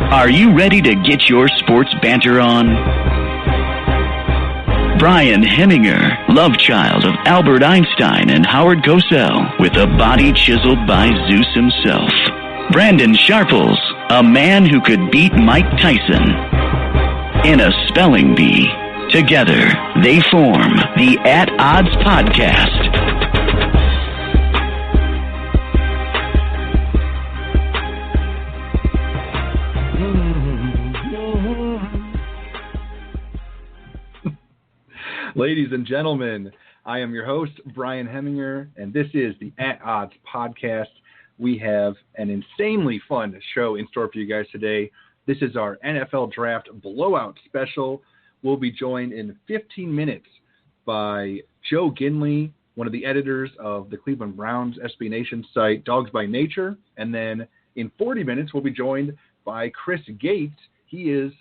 Are you ready to get your sports banter on? Brian Hemminger, love child of Albert Einstein and Howard Cosell, with a body chiseled by Zeus himself. Brandon Sharples, a man who could beat Mike Tyson in a spelling bee. Together, they form the At Odds Podcast. Ladies and gentlemen, I am your host, Brian Hemminger, and this is the At Odds Podcast. We have an insanely fun show in store for you guys today. This is our NFL Draft Blowout Special. We'll be joined in 15 minutes by Joe Ginley, one of the editors of the Cleveland Browns SB Nation site, DawgsByNature. And then in 40 minutes, we'll be joined by Chris Gates. He is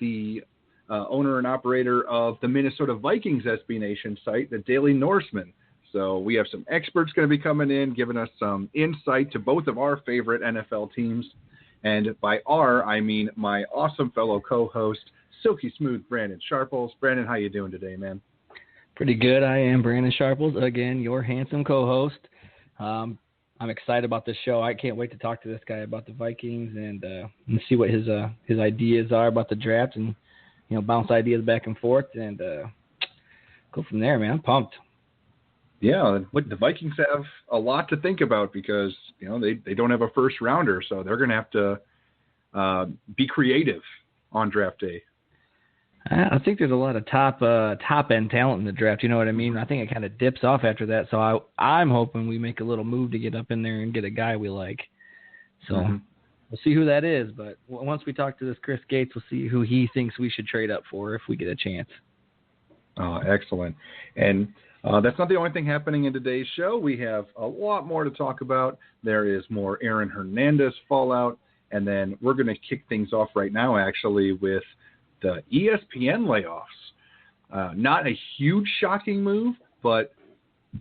the owner and operator of the Minnesota Vikings SB Nation site, the DailyNorseman. So we have some experts going to be coming in, giving us some insight to both of our favorite NFL teams. And by our, I mean my awesome fellow co-host, silky smooth Brandon Sharples. Brandon, how you doing today, man? Pretty good. I am Brandon Sharples, again, your handsome co-host. I'm excited about this show. I can't wait to talk to this guy about the Vikings and see what his ideas are about the draft and, you know, bounce ideas back and forth and go from there, man. I'm pumped. Yeah, the Vikings have a lot to think about because, you know, they don't have a first rounder, so they're going to have to be creative on draft day. I think there's a lot of top end talent in the draft. You know what I mean? I think it kind of dips off after that. So I'm hoping we make a little move to get up in there and get a guy we like. So we'll see who that is. But once we talk to this Chris Gates, we'll see who he thinks we should trade up for if we get a chance. Oh, excellent. And that's not the only thing happening in today's show. We have a lot more to talk about. There is more Aaron Hernandez fallout. And then we're going to kick things off right now, actually, with the ESPN layoffs. Not a huge shocking move, but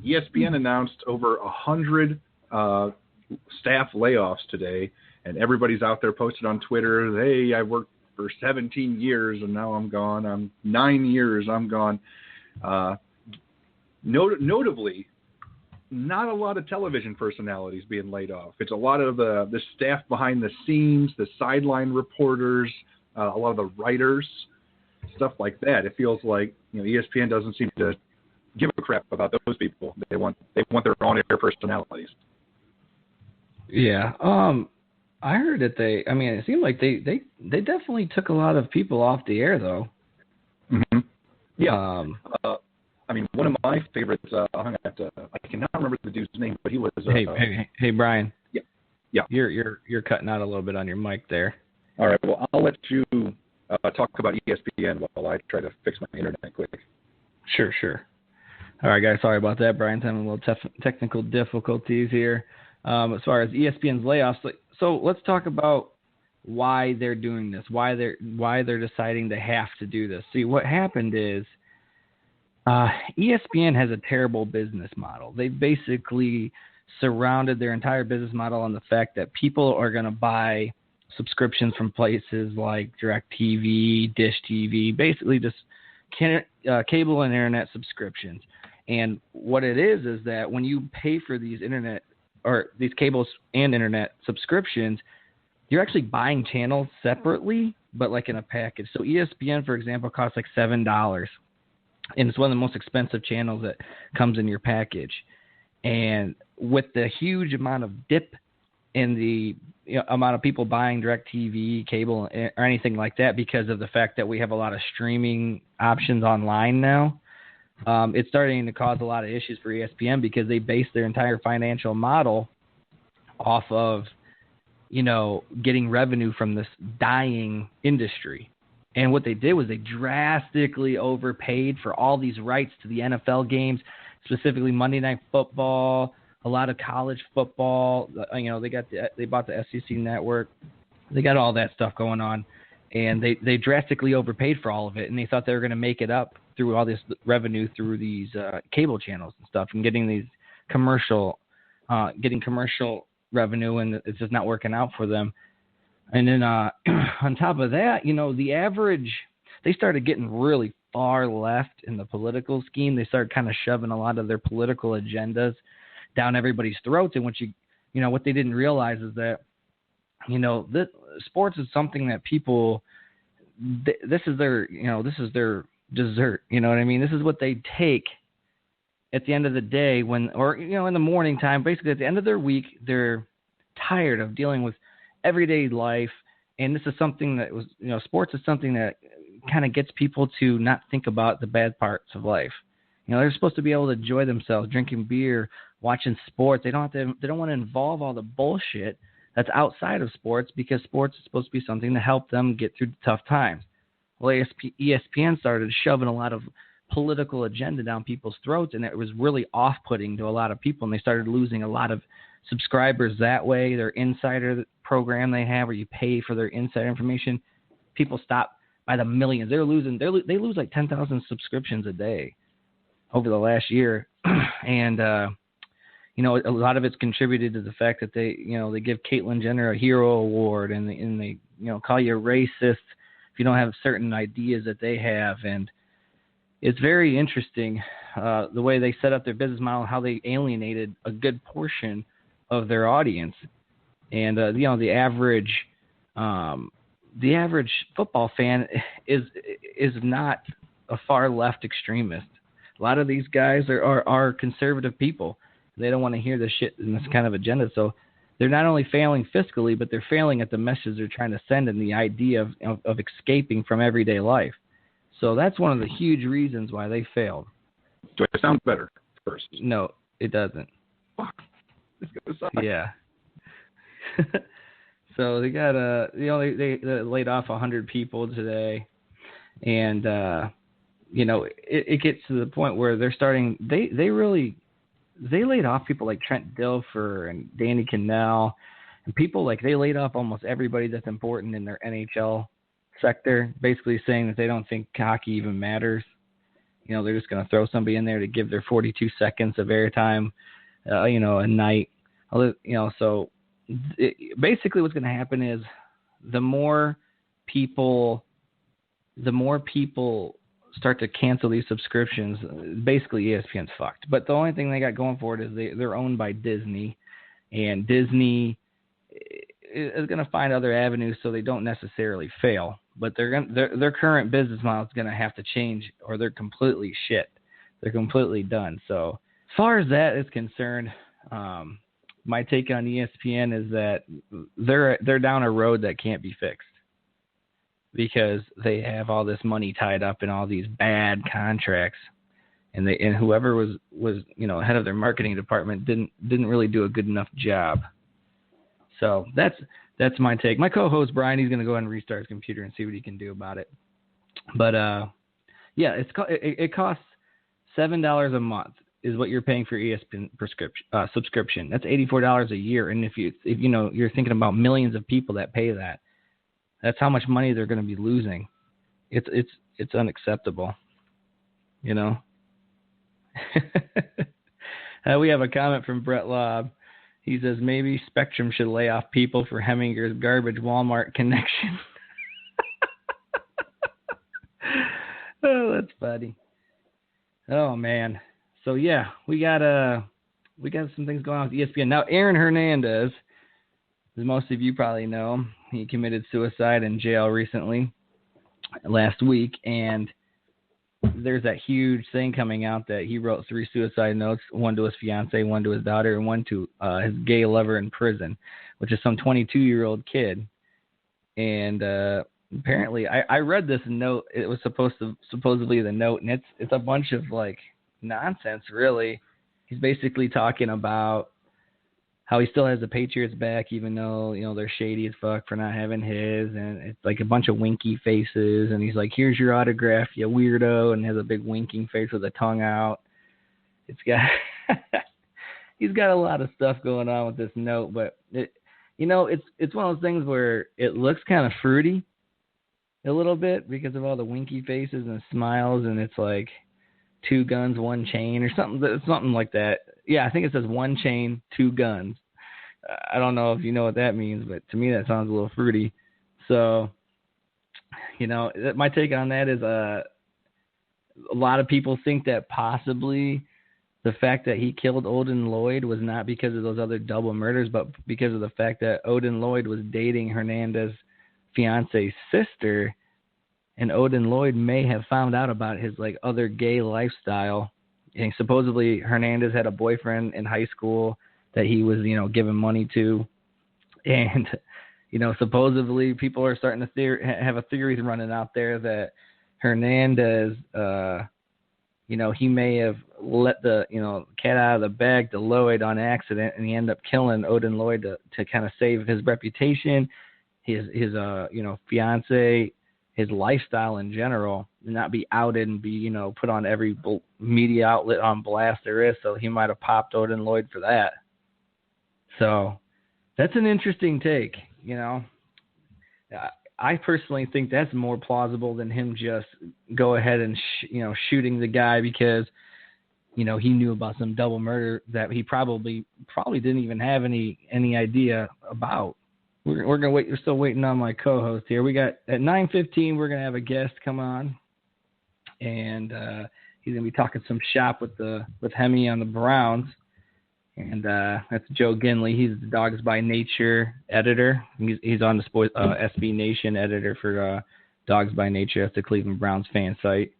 ESPN announced over 100 staff layoffs today, and everybody's out there posted on Twitter, hey, I worked for 17 years and now I'm gone. I'm 9 years, I'm gone. Notably, not a lot of television personalities being laid off. It's a lot of the staff behind the scenes, the sideline reporters, a lot of the writers, stuff like that. It feels like, you know, ESPN doesn't seem to give a crap about those people. They want their own air personalities. Yeah. I heard that it seemed like they definitely took a lot of people off the air, though. Mm-hmm. Yeah. One of my favorites, I cannot remember the dude's name, but he was... Hey, Brian. Yeah. You're cutting out a little bit on your mic there. All right, well, I'll let you talk about ESPN while I try to fix my internet quick. Sure. All right, guys, sorry about that. Brian's having a little technical difficulties here. As far as ESPN's layoffs, so let's talk about why they're doing this, why they're deciding to have to do this. See, what happened is ESPN has a terrible business model. They basically surrounded their entire business model on the fact that people are going to buy subscriptions from places like DirecTV, Dish TV, basically just cable and internet subscriptions. And what it is that when you pay for these internet or these cables and internet subscriptions, you're actually buying channels separately, but like in a package. So ESPN, for example, costs like $7, and it's one of the most expensive channels that comes in your package. And with the huge amount of dip in the amount of people buying DirecTV, cable, or anything like that, because of the fact that we have a lot of streaming options online now, it's starting to cause a lot of issues for ESPN because they base their entire financial model off of, getting revenue from this dying industry. And what they did was they drastically overpaid for all these rights to the NFL games, specifically Monday Night Football, a lot of college football. They bought the SEC network. They got all that stuff going on, and they drastically overpaid for all of it. And they thought they were going to make it up through all this revenue through these cable channels and stuff, and getting these commercial revenue, and it's just not working out for them. And then on top of that, the average, they started getting really far left in the political scheme. They started kind of shoving a lot of their political agendas down everybody's throats. And what they didn't realize is that, sports is something that people, this is their dessert. You know what I mean? This is what they take at the end of the day in the morning time. Basically, at the end of their week, they're tired of dealing with everyday life. And this is something that was, sports is something that kind of gets people to not think about the bad parts of life. They're supposed to be able to enjoy themselves, drinking beer, watching sports. They don't want to involve all the bullshit that's outside of sports, because sports is supposed to be something to help them get through tough times. Well, ESPN started shoving a lot of political agenda down people's throats, and it was really off-putting to a lot of people, and they started losing a lot of subscribers that way. Their insider program they have, where you pay for their insider information, people stop by the millions. They lose like 10,000 subscriptions a day over the last year. And a lot of it's contributed to the fact that they give Caitlyn Jenner a hero award, and they call you a racist if you don't have certain ideas that they have. And it's very interesting the way they set up their business model, how they alienated a good portion of their audience. And the average football fan is not a far left extremist. A lot of these guys are conservative people. They don't want to hear this shit and this kind of agenda. So they're not only failing fiscally, but they're failing at the message they're trying to send and the idea of escaping from everyday life. So that's one of the huge reasons why they failed. Do I sound better first? No, it doesn't. Fuck. It's gonna suck. Yeah. So they got they laid off 100 people today, and it gets to the point where they're starting. They laid off people like Trent Dilfer and Danny Cannell, and people like they laid off almost everybody that's important in their NHL sector, basically saying that they don't think hockey even matters. They're just going to throw somebody in there to give their 42 seconds of airtime, a night. So basically what's going to happen is the more people start to cancel these subscriptions, basically ESPN's fucked. But the only thing they got going for it is they're owned by Disney, and Disney is going to find other avenues so they don't necessarily fail. But their current business model is going to have to change, or they're completely shit. They're completely done. So as far as that is concerned, my take on ESPN is that they're down a road that can't be fixed, because they have all this money tied up in all these bad contracts, and whoever was head of their marketing department didn't really do a good enough job. So that's my take. My co-host Brian, he's going to go ahead and restart his computer and see what he can do about it. But it costs $7 a month is what you're paying for ESPN subscription. That's $84 a year, and if you're thinking about millions of people that pay that. That's how much money they're going to be losing. It's unacceptable, We have a comment from Brett Lobb. He says maybe Spectrum should lay off people for Hemminger's garbage Walmart connection. Oh, that's funny. Oh man. So yeah, we got some things going on with ESPN now. Aaron Hernandez, as most of you probably know, he committed suicide in jail recently, last week, and there's that huge thing coming out that he wrote 3 suicide notes, one to his fiance, one to his daughter, and one to his gay lover in prison, which is some 22-year-old kid. And apparently, I read this note. It was supposedly the note, and it's a bunch of like nonsense, really. He's basically talking about how he still has the Patriots back, even though, they're shady as fuck for not having his. And it's like a bunch of winky faces. And he's like, here's your autograph, you weirdo. And has a big winking face with a tongue out. He's got a lot of stuff going on with this note. But, it's one of those things where it looks kind of fruity a little bit because of all the winky faces and smiles. And it's like 2 guns, 1 chain or something like that. Yeah, I think it says 1 chain, 2 guns. I don't know if you know what that means, but to me that sounds a little fruity. So, my take on that is a lot of people think that possibly the fact that he killed Odin Lloyd was not because of those other double murders, but because of the fact that Odin Lloyd was dating Hernandez's fiance's sister, and Odin Lloyd may have found out about his other gay lifestyle. And supposedly Hernandez had a boyfriend in high school that he was, giving money to. And, supposedly people are starting to have a theory running out there that Hernandez, he may have let the, cat out of the bag to Lloyd on accident, and he ended up killing Odin Lloyd to kind of save his reputation, his fiance, his lifestyle in general, and not be outed and be, put on every media outlet on blast there is. So he might have popped Odin Lloyd for that. So that's an interesting take, I personally think that's more plausible than him just go ahead and, shooting the guy because, he knew about some double murder that he probably didn't even have any idea about. We're gonna wait. We're still waiting on my co-host here. We got at 9:15. We're gonna have a guest come on, and he's gonna be talking some shop with Hemm on the Browns, and that's Joe Ginley. He's the Dogs by Nature editor. He's on the Sports SB Nation editor for Dogs by Nature. That's the Cleveland Browns fan site.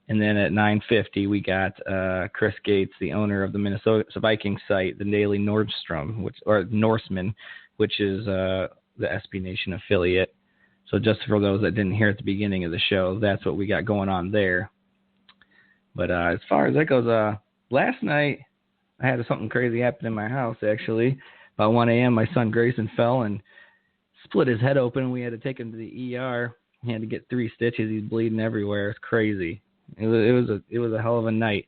And then at 9:50, we got Chris Gates, the owner of the Minnesota Vikings site, the DailyNorseman, which is the SB Nation affiliate. So just for those that didn't hear at the beginning of the show, that's what we got going on there. But as far as that goes, last night I had something crazy happen in my house, actually. About 1 a.m., my son Grayson fell and split his head open. We had to take him to the ER. He had to get 3 stitches. He's bleeding everywhere. It's crazy. It was a hell of a night.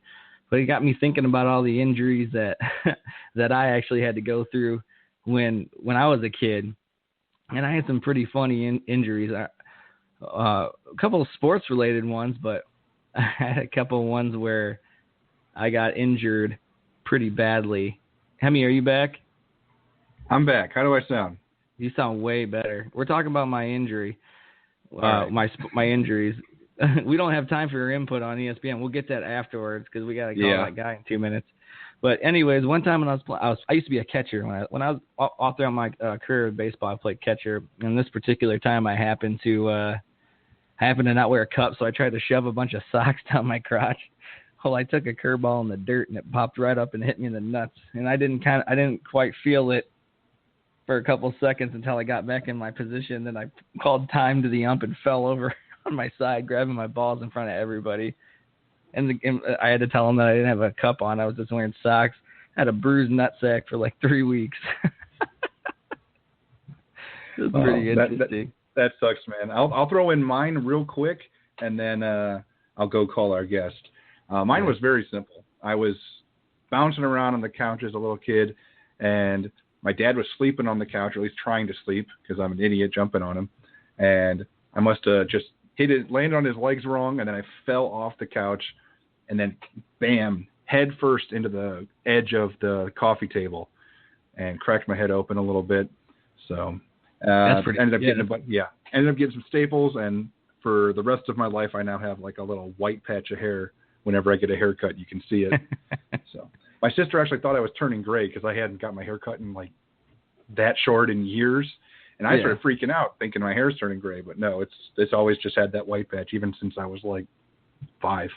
But it got me thinking about all the injuries that that I actually had to go through when I was a kid, and I had some pretty funny injuries. A couple of sports-related ones, but I had a couple of ones where I got injured pretty badly. Hemm, are you back? I'm back. How do I sound? You sound way better. We're talking about my injury, right. my injuries. We don't have time for your input on ESPN. We'll get that afterwards because we got to call that guy in 2 minutes. But anyways, one time when I used to be a catcher when I was all throughout my career with baseball. I played catcher, and this particular time I happened to not wear a cup, so I tried to shove a bunch of socks down my crotch. Well, I took a curveball in the dirt, and it popped right up and hit me in the nuts. And I didn't quite feel it for a couple seconds until I got back in my position. Then I called time to the ump and fell over on my side, grabbing my balls in front of everybody. And I had to tell him that I didn't have a cup on. I was just wearing socks. I had a bruised nutsack for like 3 weeks. It was pretty interesting. That sucks, man. I'll throw in mine real quick, and then I'll go call our guest. Mine was very simple. I was bouncing around on the couch as a little kid, and my dad was sleeping on the couch, or at least trying to sleep, because I'm an idiot jumping on him. And I must have just landed on his legs wrong, and then I fell off the couch, and then bam, head first into the edge of the coffee table, and cracked my head open a little bit. So ended up getting some staples, and for the rest of my life, I now have like a little white patch of hair. Whenever I get a haircut, you can see it. So my sister actually thought I was turning gray because I hadn't got my hair cut in like that short in years. And I started freaking out thinking my hair's turning gray, but no, it's always just had that white patch even since I was like 5.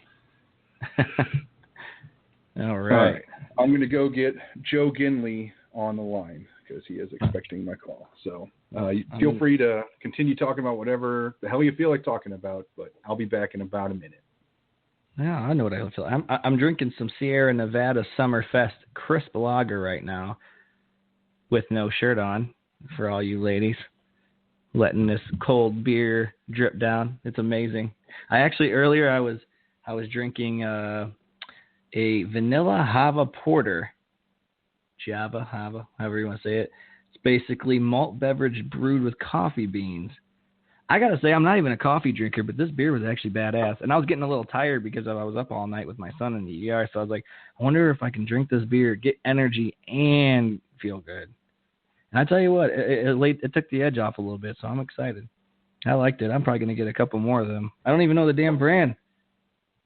All right. I'm going to go get Joe Ginley on the line because he is expecting my call. So feel free to continue talking about whatever the hell you feel like talking about, but I'll be back in about a minute. Yeah, I know what I feel. I'm drinking some Sierra Nevada Summerfest crisp lager right now with no shirt on for all you ladies, letting this cold beer drip down. It's amazing. Earlier I was drinking a vanilla Hava porter, Java, Hava, however you want to say it. It's basically malt beverage brewed with coffee beans. I got to say, I'm not even a coffee drinker, but this beer was actually badass. And I was getting a little tired because I was up all night with my son in the ER. So I was like, I wonder if I can drink this beer, get energy, and feel good. And I tell you what, it took the edge off a little bit, so I'm excited. I liked it. I'm probably going to get a couple more of them. I don't even know the damn brand.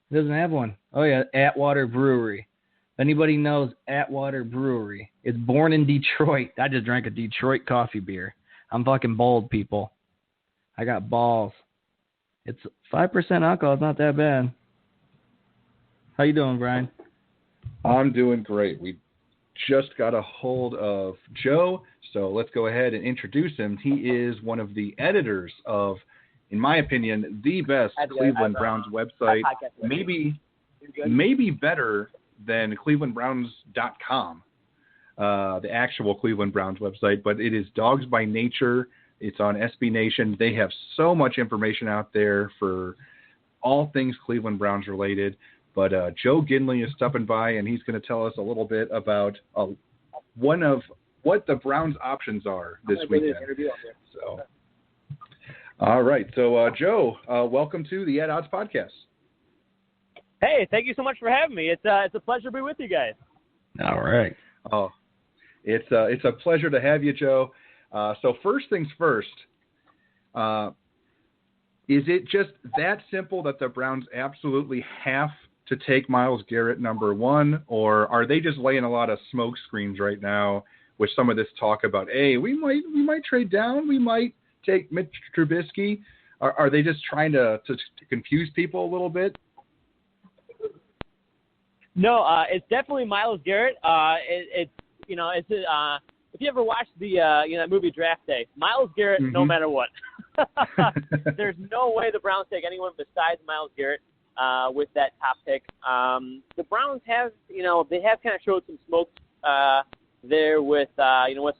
It doesn't have one. Oh, yeah, Atwater Brewery. If anybody knows Atwater Brewery, it's born in Detroit. I just drank a Detroit coffee beer. I'm fucking bold, people. I got balls. It's 5% alcohol. It's not that bad. How you doing, Brian? I'm doing great. We just got a hold of Joe, so let's go ahead and introduce him. He is one of the editors of, in my opinion, the best Cleveland Browns website, maybe better than clevelandbrowns.com, the actual Cleveland Browns website, but it is DawgsByNature. It's on SB Nation. They have so much information out there for all things Cleveland Browns related. But Joe Ginley is stopping by, and he's going to tell us a little bit about one of what the Browns' options are this weekend. So, all right. So, Joe, welcome to the At Odds podcast. Hey, thank you so much for having me. It's a pleasure to be with you guys. All right. Oh, it's a pleasure to have you, Joe. So first things first, is it just that simple that the Browns absolutely have to take Myles Garrett number one, or are they just laying a lot of smoke screens right now with some of this talk about, hey, we might trade down, we might take Mitch Trubisky? Are they just trying to confuse people a little bit? No, it's definitely Myles Garrett. If you ever watched the movie Draft Day, Myles Garrett, no matter what. There's no way the Browns take anyone besides Myles Garrett with that top pick. The Browns have, they have kind of showed some smoke there with, what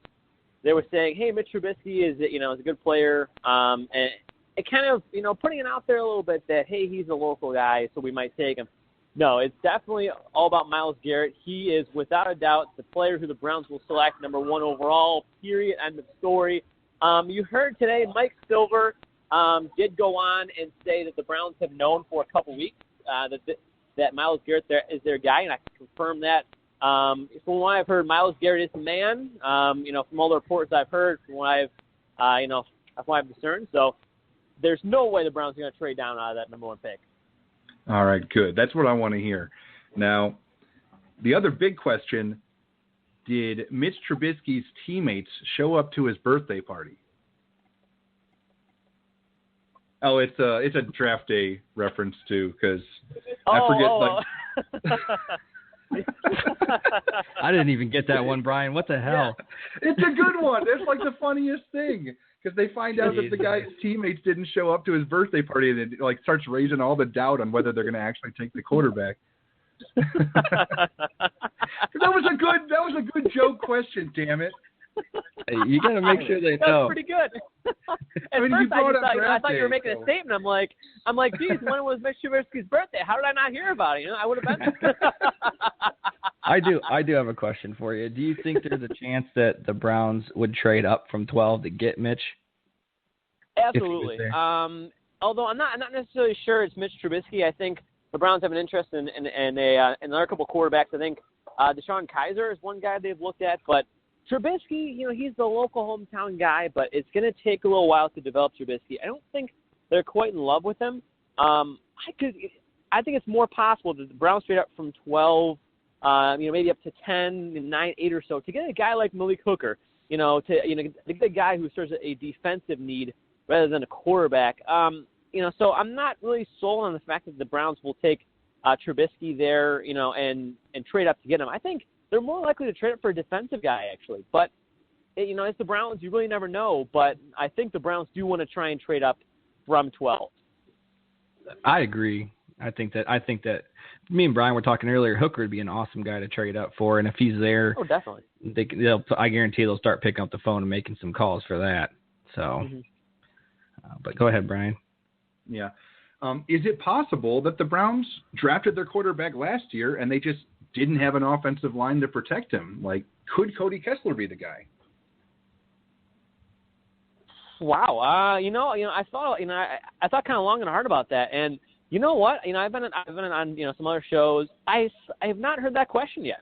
they were saying. Hey, Mitch Trubisky is a good player, and it kind of, putting it out there a little bit that, hey, he's a local guy, so we might take him. No, it's definitely all about Myles Garrett. He is, without a doubt, the player who the Browns will select number one overall, period, end of story. You heard today Mike Silver did go on and say that the Browns have known for a couple weeks that Myles Garrett is their guy, and I can confirm that. From what I've heard, Myles Garrett is the man, from all the reports I've heard, from what I've discerned. So there's no way the Browns are going to trade down out of that number one pick. All right, good. That's what I want to hear. Now, the other big question, did Mitch Trubisky's teammates show up to his birthday party? Oh, it's a draft day reference too, because I forget. I didn't even get that one, Brian. What the hell? Yeah, it's a good one. It's like the funniest thing. Because they find out that the guy's teammates didn't show up to his birthday party, and it starts raising all the doubt on whether they're going to actually take the quarterback. That was a good joke question, damn it. Hey, you got to make sure they know. That's pretty good. At first, I thought you were making a statement. I'm like, geez, when was Mitch Trubisky's birthday? How did I not hear about it? I would have been there. I do have a question for you. Do you think there's a chance that the Browns would trade up from 12 to get Mitch? Absolutely. Although I'm not necessarily sure it's Mitch Trubisky. I think the Browns have an interest in another couple quarterbacks. I think Deshaun Kaiser is one guy they've looked at, but Trubisky, he's the local hometown guy, but it's going to take a little while to develop Trubisky. I don't think they're quite in love with him. I think it's more possible that the Browns trade up from 12, maybe up to 10, 9, 8 or so to get a guy like Malik Hooker, to get a guy who serves a defensive need rather than a quarterback. So I'm not really sold on the fact that the Browns will take Trubisky there, and trade up to get him. I think they're more likely to trade up for a defensive guy, actually. But, it's the Browns. You really never know. But I think the Browns do want to try and trade up from 12. I agree. I think that me and Brian were talking earlier, Hooker would be an awesome guy to trade up for. And if he's there, definitely. I guarantee they'll start picking up the phone and making some calls for that. So, but go ahead, Brian. Yeah. Is it possible that the Browns drafted their quarterback last year and they just didn't have an offensive line to protect him? Like, could Cody Kessler be the guy? Wow. I thought kind of long and hard about that. And you know what? I've been on some other shows. I have not heard that question yet.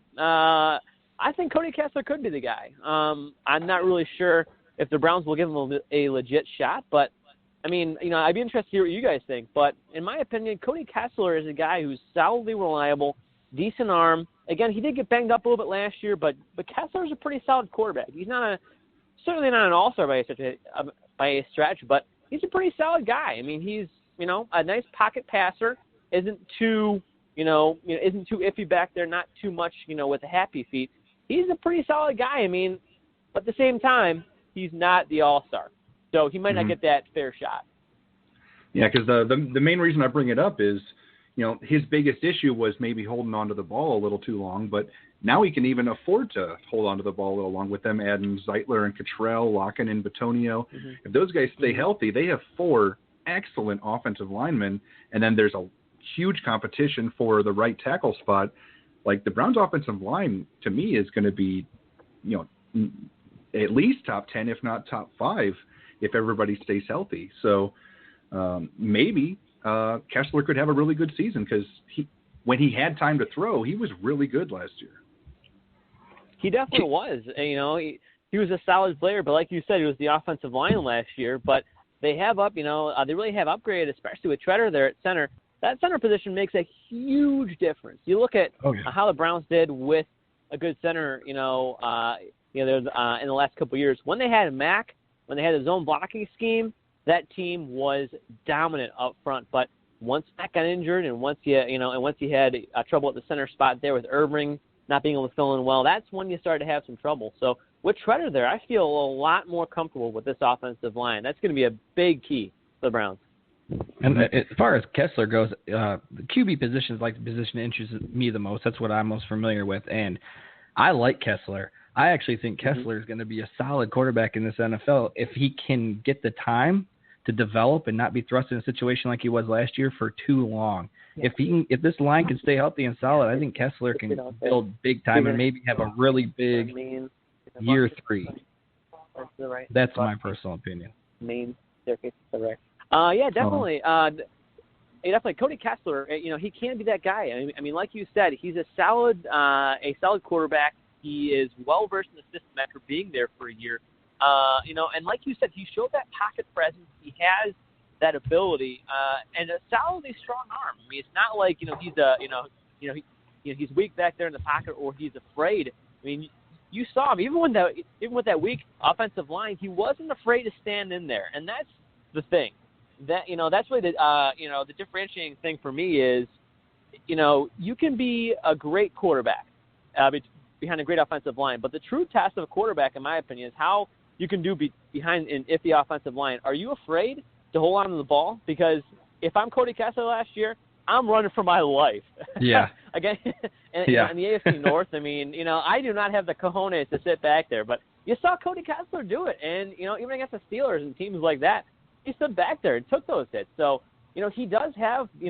I think Cody Kessler could be the guy. I'm not really sure if the Browns will give him a legit shot, but I mean, I'd be interested to hear what you guys think. But in my opinion, Cody Kessler is a guy who's solidly reliable, decent arm. Again, he did get banged up a little bit last year, but Kessler's a pretty solid quarterback. He's certainly not an all-star by a stretch, but he's a pretty solid guy. I mean, he's a nice pocket passer. Isn't too iffy back there. Not too much with the happy feet. He's a pretty solid guy. I mean, but at the same time, he's not the all-star, so he might not get that fair shot. Yeah, because the main reason I bring it up is, his biggest issue was maybe holding on to the ball a little too long, but now he can even afford to hold on to the ball a little long with them adding Zeitler and Cottrell, locking in Bitonio. Mm-hmm. If those guys stay healthy, they have 4 excellent offensive linemen, and then there's a huge competition for the right tackle spot. Like, the Browns' offensive line, to me, is going to be, at least top 10, if not top 5, if everybody stays healthy. So maybe Kessler could have a really good season, because when he had time to throw, he was really good last year. He definitely was. He was a solid player, but like you said, he was the offensive line last year. But they have they really have upgraded, especially with Treader there at center. That center position makes a huge difference. You look at how the Browns did with a good center, in the last couple of years. When they had Mack, when they had the zone blocking scheme, that team was dominant up front. But once Mack got injured, and once you had trouble at the center spot there with Irving not being able to fill in well, that's when you started to have some trouble. So with Treader there, I feel a lot more comfortable with this offensive line. That's going to be a big key for the Browns. And as far as Kessler goes, the QB position is like the position that interests me the most. That's what I'm most familiar with, and I like Kessler. I actually think Kessler is going to be a solid quarterback in this NFL if he can get the time to develop and not be thrust in a situation like he was last year for too long. Yeah. If this line can stay healthy and solid, I think Kessler can build big time and maybe have a really big year 3. That's my personal opinion. Main staircase to the right. Yeah, definitely. Definitely. Cody Kessler, he can be that guy. I mean, like you said, he's a solid quarterback. He is well versed in the system after being there for a year. And like you said, he showed that pocket presence. He has that ability and a solidly strong arm. I mean, it's not like he's weak back there in the pocket or he's afraid. I mean, you saw him even with that weak offensive line, he wasn't afraid to stand in there, and that's the thing. That that's really the differentiating thing for me is, you can be a great quarterback behind a great offensive line, but the true test of a quarterback, in my opinion, is how you can do behind an iffy offensive line. Are you afraid to hold on to the ball? Because if I'm Cody Kessler last year, I'm running for my life. Yeah. Again, in the AFC North, I mean, I do not have the cojones to sit back there, but you saw Cody Kessler do it, and even against the Steelers and teams like that, he stood back there and took those hits. So, he does have, he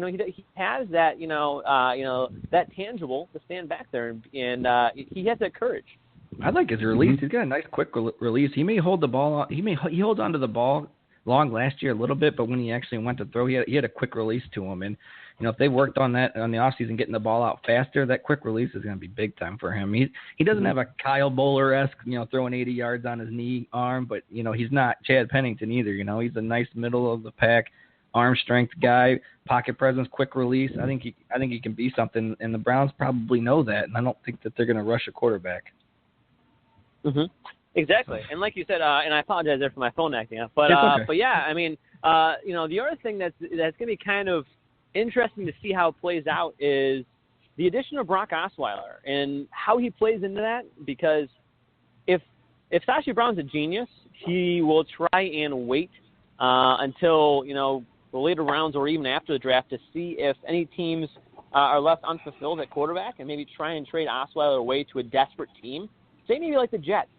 has that, that tangible to stand back there, and he has that courage. I like his release. He's got a nice quick release. He may hold the ball. He holds onto the ball long last year a little bit, but when he actually went to throw, he had a quick release to him. And if they worked on that on the offseason, getting the ball out faster, that quick release is going to be big time for him. He doesn't have a Kyle Bowler-esque, throwing 80 yards on his knee arm, but he's not Chad Pennington either. He's a nice middle of the pack, arm strength guy, pocket presence, quick release. I think he can be something, and the Browns probably know that, and I don't think that they're going to rush a quarterback. Mm-hmm. Exactly, and like you said, and I apologize there for my phone acting up, but okay. But yeah, I mean, the other thing that's going to be kind of interesting to see how it plays out is the addition of Brock Osweiler and how he plays into that. Because if Sashi Brown's a genius, he will try and wait until the later rounds or even after the draft to see if any teams are left unfulfilled at quarterback, and maybe try and trade Osweiler away to a desperate team. Say maybe like the Jets.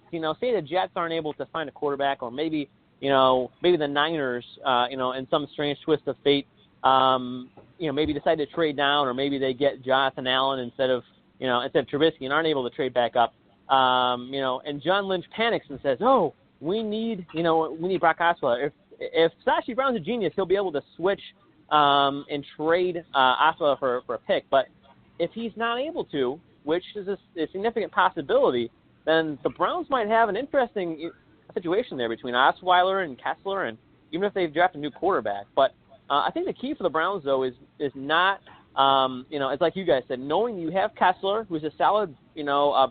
Say the Jets aren't able to find a quarterback, or maybe the Niners, in some strange twist of fate, maybe decide to trade down, or maybe they get Jonathan Allen instead of Trubisky and aren't able to trade back up. And John Lynch panics and says, "Oh, we need Brock Osweiler." If Sashi Brown's a genius, he'll be able to switch and trade Osweiler for a pick. But if he's not able to, which is a significant possibility, then the Browns might have an interesting situation there between Osweiler and Kessler, and even if they've drafted a new quarterback. But I think the key for the Browns, though, is not, it's like you guys said, knowing you have Kessler, who's a solid,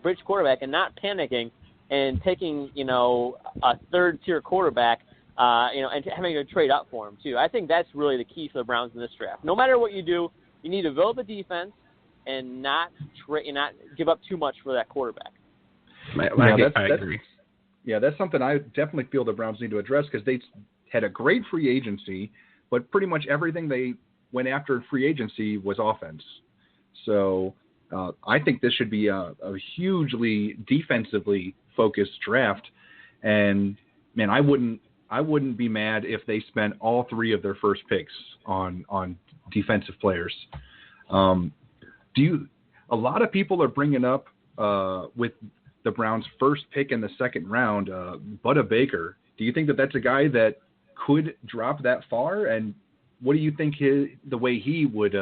bridge quarterback, and not panicking and taking, a third-tier quarterback, and having to trade up for him, too. I think that's really the key for the Browns in this draft. No matter what you do, you need to develop a defense and not give up too much for that quarterback. I agree. Yeah, that's something I definitely feel the Browns need to address, because they had a great free agency, but pretty much everything they went after in free agency was offense. So I think this should be a hugely defensively focused draft. And man, I wouldn't be mad if they spent all three of their first picks on defensive players. A lot of people are bringing up with the Browns' first pick in the second round, Budda Baker. Do you think that that's a guy that could drop that far? And what do you think the way he would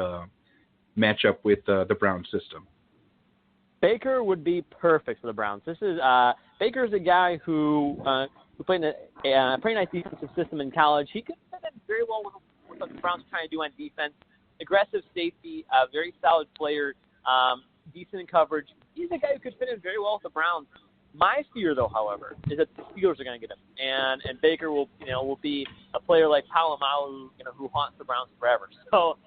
match up with the Browns system? Baker would be perfect for the Browns. Baker's a guy who played in a pretty nice defensive system in college. He could fit in very well with what the Browns are trying to do on defense. Aggressive safety, very solid player, decent in coverage. He's a guy who could fit in very well with the Browns. My fear, though, however, is that the Steelers are going to get him, and Baker will be a player like Palomalu, who haunts the Browns forever. So,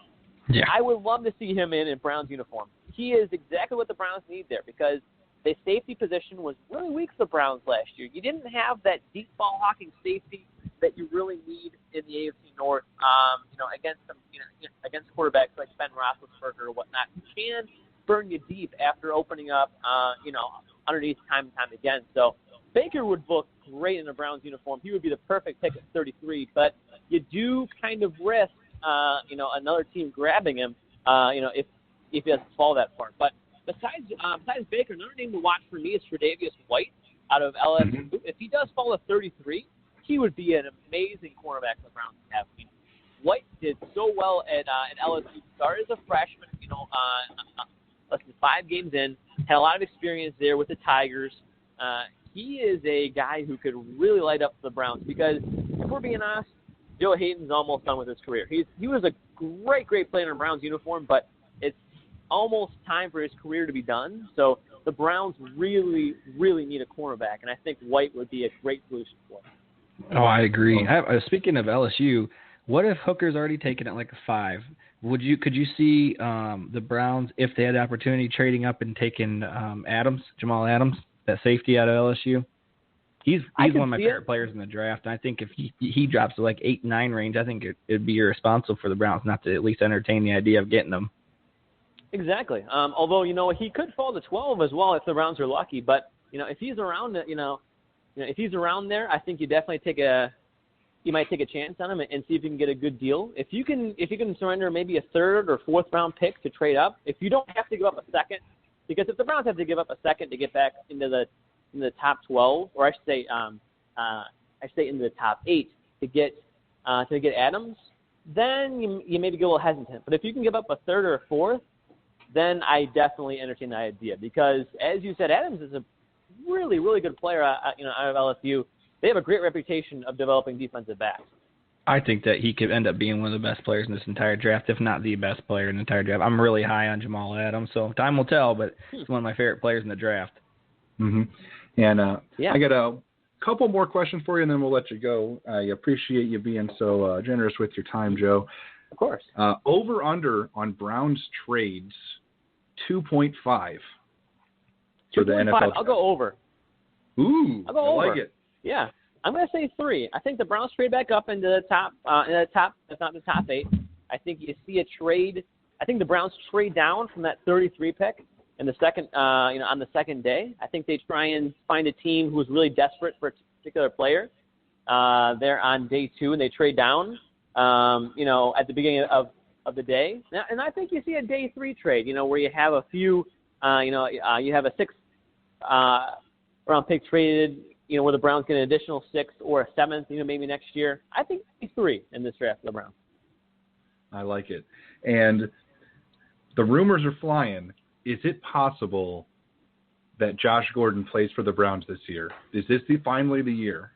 yeah. I would love to see him in Browns uniform. He is exactly what the Browns need there, because the safety position was really weak for the Browns last year. You didn't have that deep ball hawking safety that you really need in the AFC North, against quarterbacks like Ben Roethlisberger or whatnot, who can burn you deep after opening up, underneath time and time again. So Baker would look great in a Browns uniform. He would be the perfect pick at 33, but you do kind of risk, another team grabbing him, if he doesn't fall that far. But besides Baker, another name to watch for me is Tre'Davious White out of LSU. Mm-hmm. If he does fall to 33, he would be an amazing cornerback for the Browns to have. I mean, White did so well at LSU. Started as a freshman, less than 5 games in, had a lot of experience there with the Tigers. He is a guy who could really light up the Browns, because if we're being honest, Joe Hayden's almost done with his career. He was a great player in a Browns uniform, but it's almost time for his career to be done. So the Browns really need a cornerback, and I think White would be a great solution for him. Oh, I agree. Speaking of LSU, what if Hooker's already taken at like a 5? Could you see the Browns, if they had the opportunity, trading up and taking Jamal Adams, that safety out of LSU? He's one of my favorite players in the draft. And I think if he drops to like 8-9 range, I think it'd be irresponsible for the Browns not to at least entertain the idea of getting him. Exactly. Although he could fall to 12 as well if the Browns are lucky. But if he's around if he's around there, I think you definitely you might take a chance on him and see if you can get a good deal. If you can surrender maybe a 3rd or 4th round pick to trade up, if you don't have to give up a second, because if the Browns have to give up a second to get back into the top 12, or I should say into the top 8 to get Adams, then you maybe get a little hesitant. But if you can give up a 3rd or a 4th, then I definitely entertain the idea, because as you said, Adams is a really good player out of LSU. They have a great reputation of developing defensive backs. I think that he could end up being one of the best players in this entire draft, if not the best player in the entire draft. I'm really high on Jamal Adams, so time will tell, but he's one of my favorite players in the draft. Mm-hmm. And I got a couple more questions for you, and then we'll let you go. I appreciate you being so generous with your time, Joe. Of course. Over-under on Browns trades, 2.5 for the NFL. I'll go over. Ooh, I'll go over. Like it. Yeah, I'm going to say 3. I think the Browns trade back up into the top, if not the top 8. I think you see a trade. I think the Browns trade down from that 33 pick in the second, on the second day. I think they try and find a team who is really desperate for a particular player. They're on day 2 and they trade down, at the beginning of the day. And I think you see a day 3 trade, where you have a few, you have a 6th round pick traded, where the Browns get an additional 6th or a 7th, maybe next year. I think 3 in this draft for the Browns. I like it. And the rumors are flying is it possible that Josh Gordon plays for the Browns this year? Is this finally the year?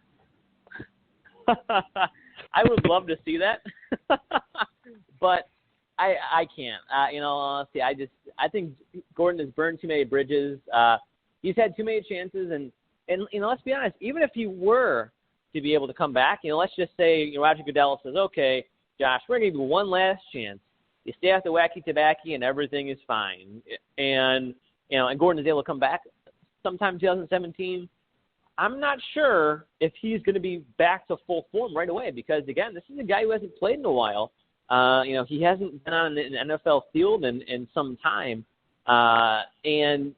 I would love to see that, but I can't. Honestly, I think Gordon has burned too many bridges. He's had too many chances, and let's be honest. Even if he were to be able to come back, let's just say Roger Goodell says, "Okay, Josh, we're gonna give you one last chance. You stay out the wacky tobacco, and everything is fine." And and Gordon is able to come back sometime in 2017. I'm not sure if he's going to be back to full form right away because, again, this is a guy who hasn't played in a while. He hasn't been on an NFL field in some time. And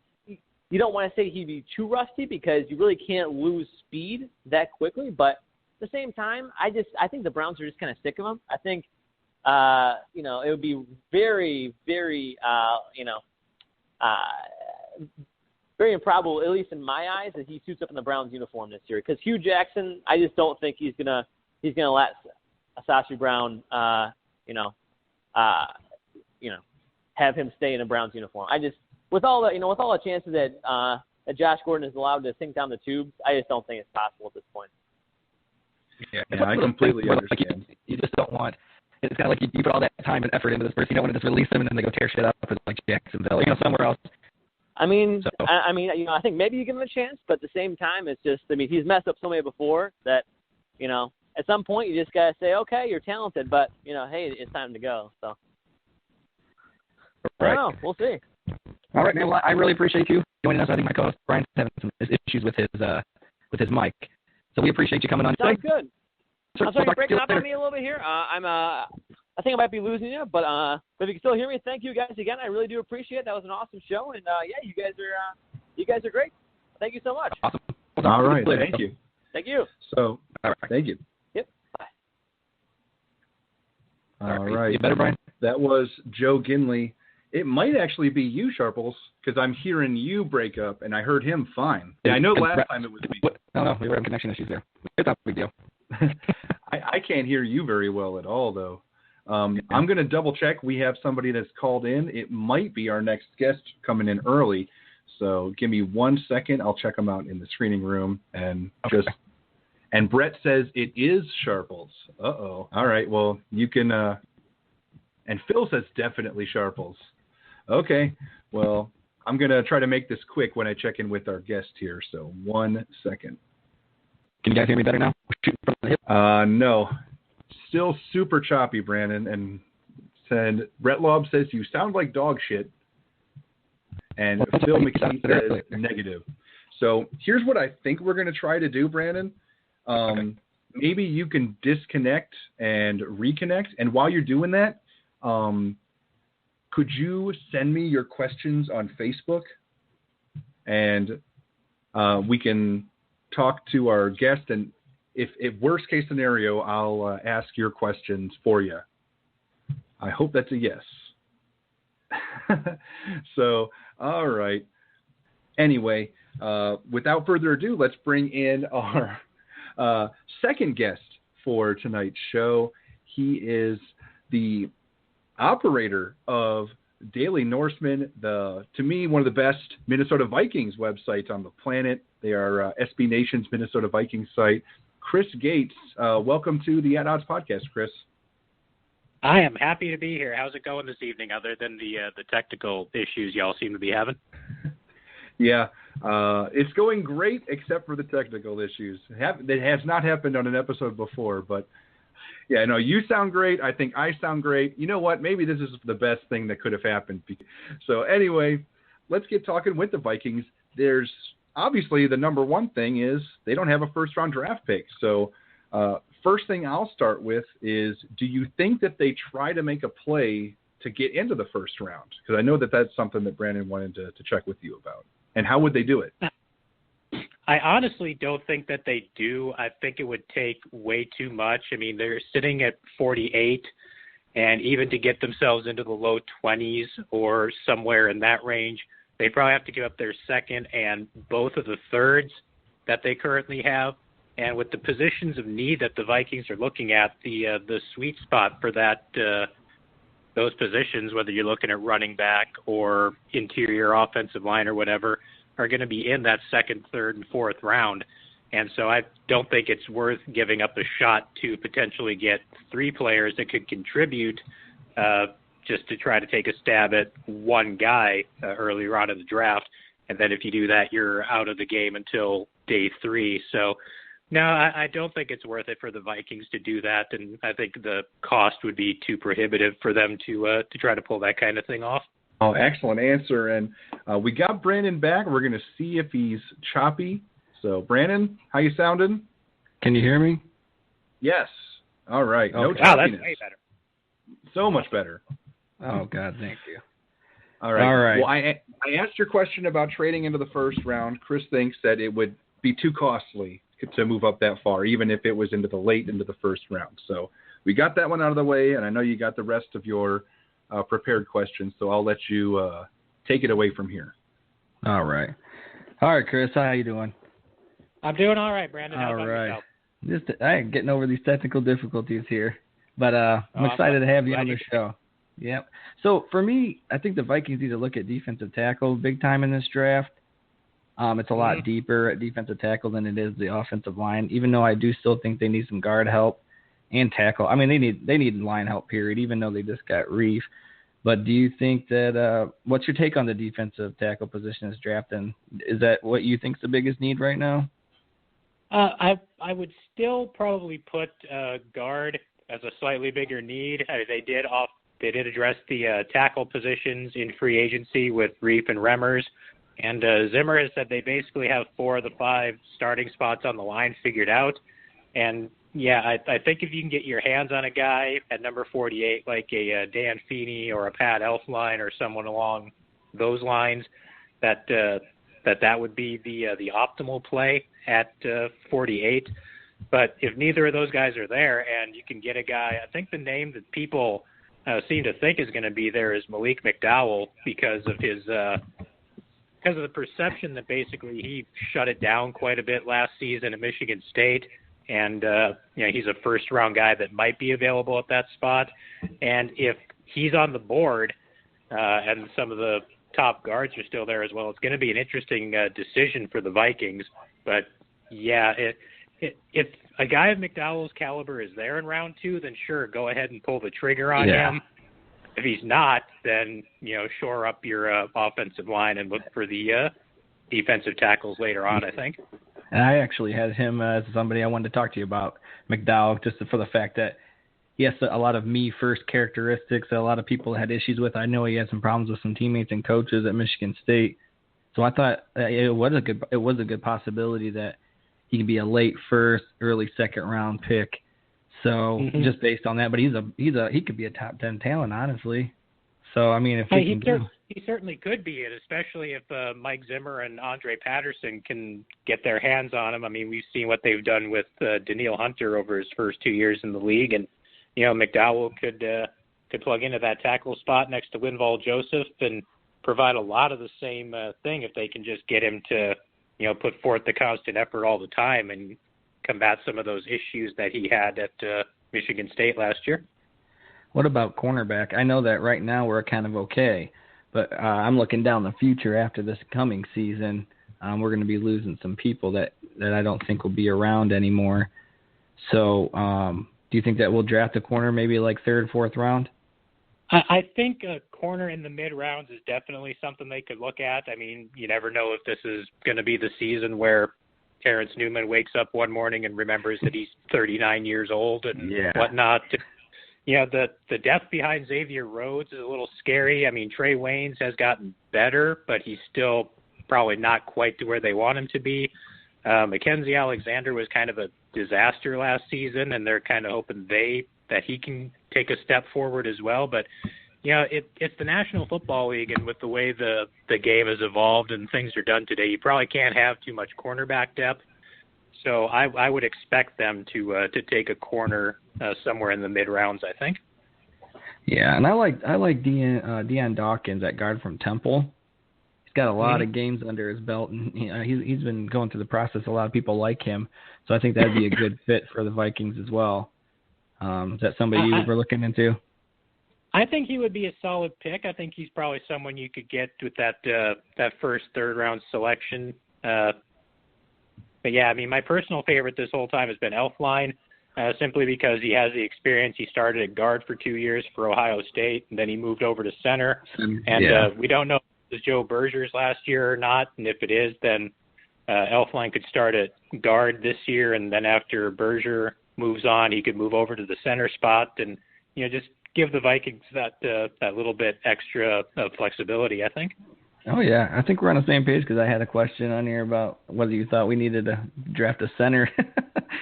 you don't want to say he'd be too rusty because you really can't lose speed that quickly. But at the same time, I think the Browns are just kind of sick of him. I think, it would be very, very, very improbable, at least in my eyes, that he suits up in the Browns uniform this year. Because Hugh Jackson, I just don't think he's gonna let Sashi Brown, have him stay in a Browns uniform. I just, with all the chances that Josh Gordon is allowed to sink down the tubes, I just don't think it's possible at this point. Yeah, I completely understand. You just don't want. It's kind of like you put all that time and effort into this person. You don't want to just release them and then they go tear shit up like Jacksonville, somewhere else. I think maybe you give him a chance, but at the same time, it's just, he's messed up so many before that, at some point you just got to say, okay, you're talented, but, hey, it's time to go. So, right. I don't know. We'll see. All right, man. Well, I really appreciate you joining us. I think my co-host Brian's having some issues with his mic, so we appreciate you coming on. Sounds good. I'm sorry, you're breaking up later. on me a little bit here. I think I might be losing you, but if you can still hear me, thank you guys again. I really do appreciate it. That was an awesome show, and you guys are great. Thank you so much. Awesome. All right, thank you. Thank you. So, all right. Thank you. Yep. Bye. All right. You better, Brian. That was Joe Ginley. It might actually be you, Sharples, because I'm hearing you break up, and I heard him fine. Yeah, I know last time it was me. No, we were having connection issues there. It's not a big deal. I can't hear you very well at all, though. I'm going to double check. We have somebody that's called in. It might be our next guest coming in early. So give me 1 second. I'll check them out in the screening room. And and Brett says it is Sharples. Uh-oh. All right. Well, you can. And Phil says definitely Sharples. Okay. Well, I'm going to try to make this quick when I check in with our guest here. So 1 second. Can you guys hear me better now? No. Still super choppy, Brandon. And said Brett Lobb says you sound like dog shit. And Phil McKee says negative. So here's what I think we're going to try to do, Brandon. Maybe you can disconnect and reconnect. And while you're doing that, could you send me your questions on Facebook? And we can talk to our guest. And if worst case scenario, I'll ask your questions for you. I hope that's a yes. So, all right. Anyway, without further ado, let's bring in our second guest for tonight's show. He is the operator of DailyNorseman, to me, one of the best Minnesota Vikings websites on the planet. They are SB Nation's Minnesota Vikings site. Chris Gates, welcome to the At Odds podcast, Chris. I am happy to be here. How's it going this evening, other than the technical issues y'all seem to be having? Yeah, it's going great except for the technical issues. That has not happened on an episode before, but yeah, no, you sound great. I think I sound great. You know what? Maybe this is the best thing that could have happened. So anyway, let's get talking with the Vikings. There's obviously the number one thing is they don't have a first-round draft pick. So first thing I'll start with is, do you think that they try to make a play to get into the first round? Because I know that that's something that Brandon wanted to check with you about. And how would they do it? I honestly don't think that they do. I think it would take way too much. I mean, they're sitting at 48, and even to get themselves into the low 20s or somewhere in that range, they probably have to give up their second and both of the thirds that they currently have. And with the positions of need that the Vikings are looking at, the sweet spot for that those positions, whether you're looking at running back or interior offensive line or whatever, are going to be in that second, third, and fourth round. And so I don't think it's worth giving up a shot to potentially get 3 players that could contribute just to try to take a stab at one guy earlier on in the draft. And then if you do that, you're out of the game until day 3. So, no, I don't think it's worth it for the Vikings to do that. And I think the cost would be too prohibitive for them to try to pull that kind of thing off. Oh, excellent answer. And we got Brandon back. We're going to see if he's choppy. So, Brandon, how you sounding? Can you hear me? Yes. All right. Okay. No choppiness. Wow, that's way better. So much better. Oh, God, thank you. All right. All right. Well, I asked your question about trading into the first round. Chris thinks that it would be too costly to move up that far, even if it was into the first round. So we got that one out of the way, and I know you got the rest of your prepared questions, so I'll let you take it away from here. All right. All right, Chris, how you doing? I'm doing all right, Brandon. How about yourself? I'm getting over these technical difficulties here, but I'm excited to have you on the show. Yep. So for me, I think the Vikings need to look at defensive tackle big time in this draft. It's a lot deeper at defensive tackle than it is the offensive line, even though I do still think they need some guard help and tackle. I mean, they need line help, period, even though they just got Reef. But do you think that what's your take on the defensive tackle position as drafted? Is that what you think is the biggest need right now? I would still probably put guard as a slightly bigger need. They did address the tackle positions in free agency with Reef and Remmers. And Zimmer has said they basically have 4 of the 5 starting spots on the line figured out. And, yeah, I think if you can get your hands on a guy at number 48, like a Dan Feeney or a Pat Elflein or someone along those lines, that would be the optimal play at 48. But if neither of those guys are there and you can get a guy, I think the name that people seem to think is going to be there is Malik McDowell because of the perception that basically he shut it down quite a bit last season at Michigan State. And, he's a first-round guy that might be available at that spot. And if he's on the board and some of the top guards are still there as well, it's going to be an interesting decision for the Vikings. But, yeah, if a guy of McDowell's caliber is there in round 2, then sure, go ahead and pull the trigger on him. If he's not, then, shore up your offensive line and look for the defensive tackles later on, I think. And I actually had him as somebody I wanted to talk to you about, McDowell, just for the fact that he has a lot of me-first characteristics that a lot of people had issues with. I know he had some problems with some teammates and coaches at Michigan State. So I thought it was a good possibility that he could be a late first, early second-round pick. So just based on that, but he could be a top 10 talent, honestly. So I mean, if he certainly could be it, especially if Mike Zimmer and Andre Patterson can get their hands on him. I mean, we've seen what they've done with Daniil Hunter over his first 2 years in the league, and McDowell could plug into that tackle spot next to Linval Joseph and provide a lot of the same thing if they can just get him to put forth the constant effort all the time and combat some of those issues that he had at Michigan State last year. What about cornerback? I know that right now we're kind of okay, but I'm looking down the future after this coming season. We're going to be losing some people that I don't think will be around anymore. So do you think that we'll draft a corner maybe like 3rd, 4th round? I think a corner in the mid-rounds is definitely something they could look at. I mean, you never know if this is going to be the season where Terrence Newman wakes up one morning and remembers that he's 39 years old and whatnot. The depth behind Xavier Rhodes is a little scary. I mean, Trey Waynes has gotten better, but he's still probably not quite to where they want him to be. Mackenzie Alexander was kind of a disaster last season, and they're kind of hoping that he can take a step forward as well. But, it's the National Football League, and with the way the game has evolved and things are done today, you probably can't have too much cornerback depth. So I would expect them to take a corner somewhere in the mid rounds, I think. Yeah, and I like Deion Dawkins at guard from Temple. He's got a lot of games under his belt, and he's been going through the process. A lot of people like him, so I think that'd be a good fit for the Vikings as well. Is that somebody you were looking into? I think he would be a solid pick. I think he's probably someone you could get with that first, third-round selection. But, yeah, I mean, my personal favorite this whole time has been Elflein, simply because he has the experience. He started at guard for 2 years for Ohio State, and then he moved over to center. And we don't know if it was Joe Berger's last year or not, and if it is, then Elflein could start at guard this year, and then after Berger moves on, he could move over to the center spot and, just give the Vikings that little bit extra flexibility, I think. Oh, yeah. I think we're on the same page because I had a question on here about whether you thought we needed to draft a center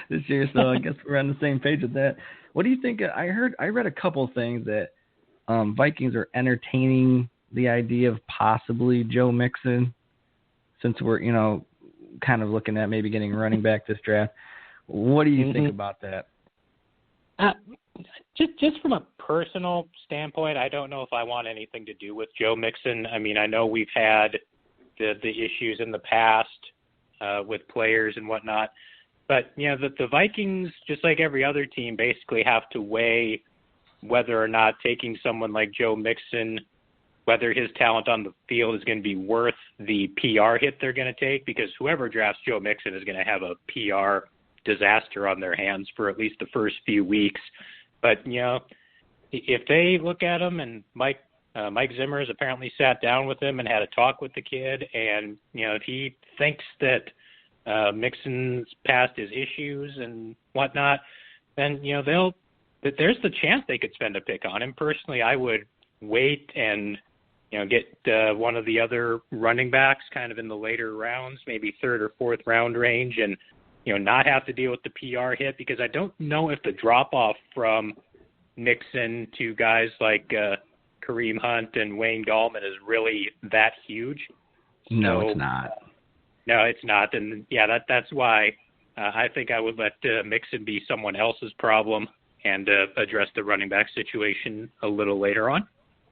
this year, so I guess we're on the same page with that. What do you think? I read a couple things that Vikings are entertaining the idea of possibly Joe Mixon, since we're, kind of looking at maybe getting running back this draft. What do you think about that? Just from a personal standpoint, I don't know if I want anything to do with Joe Mixon. I mean, I know we've had the issues in the past with players and whatnot, but the Vikings, just like every other team, basically have to weigh whether or not taking someone like Joe Mixon, whether his talent on the field is going to be worth the PR hit they're going to take, because whoever drafts Joe Mixon is going to have a PR disaster on their hands for at least the first few weeks. But, if they look at him, and Mike Zimmer has apparently sat down with him and had a talk with the kid, and, if he thinks that Mixon's past his issues and whatnot, then, there's the chance they could spend a pick on him. Personally, I would wait and, get one of the other running backs kind of in the later rounds, maybe third or fourth round range, and not have to deal with the PR hit, because I don't know if the drop-off from Mixon to guys like Kareem Hunt and Wayne Gallman is really that huge. No, it's not. No, it's not. And, that's why I think I would let Mixon be someone else's problem and address the running back situation a little later on.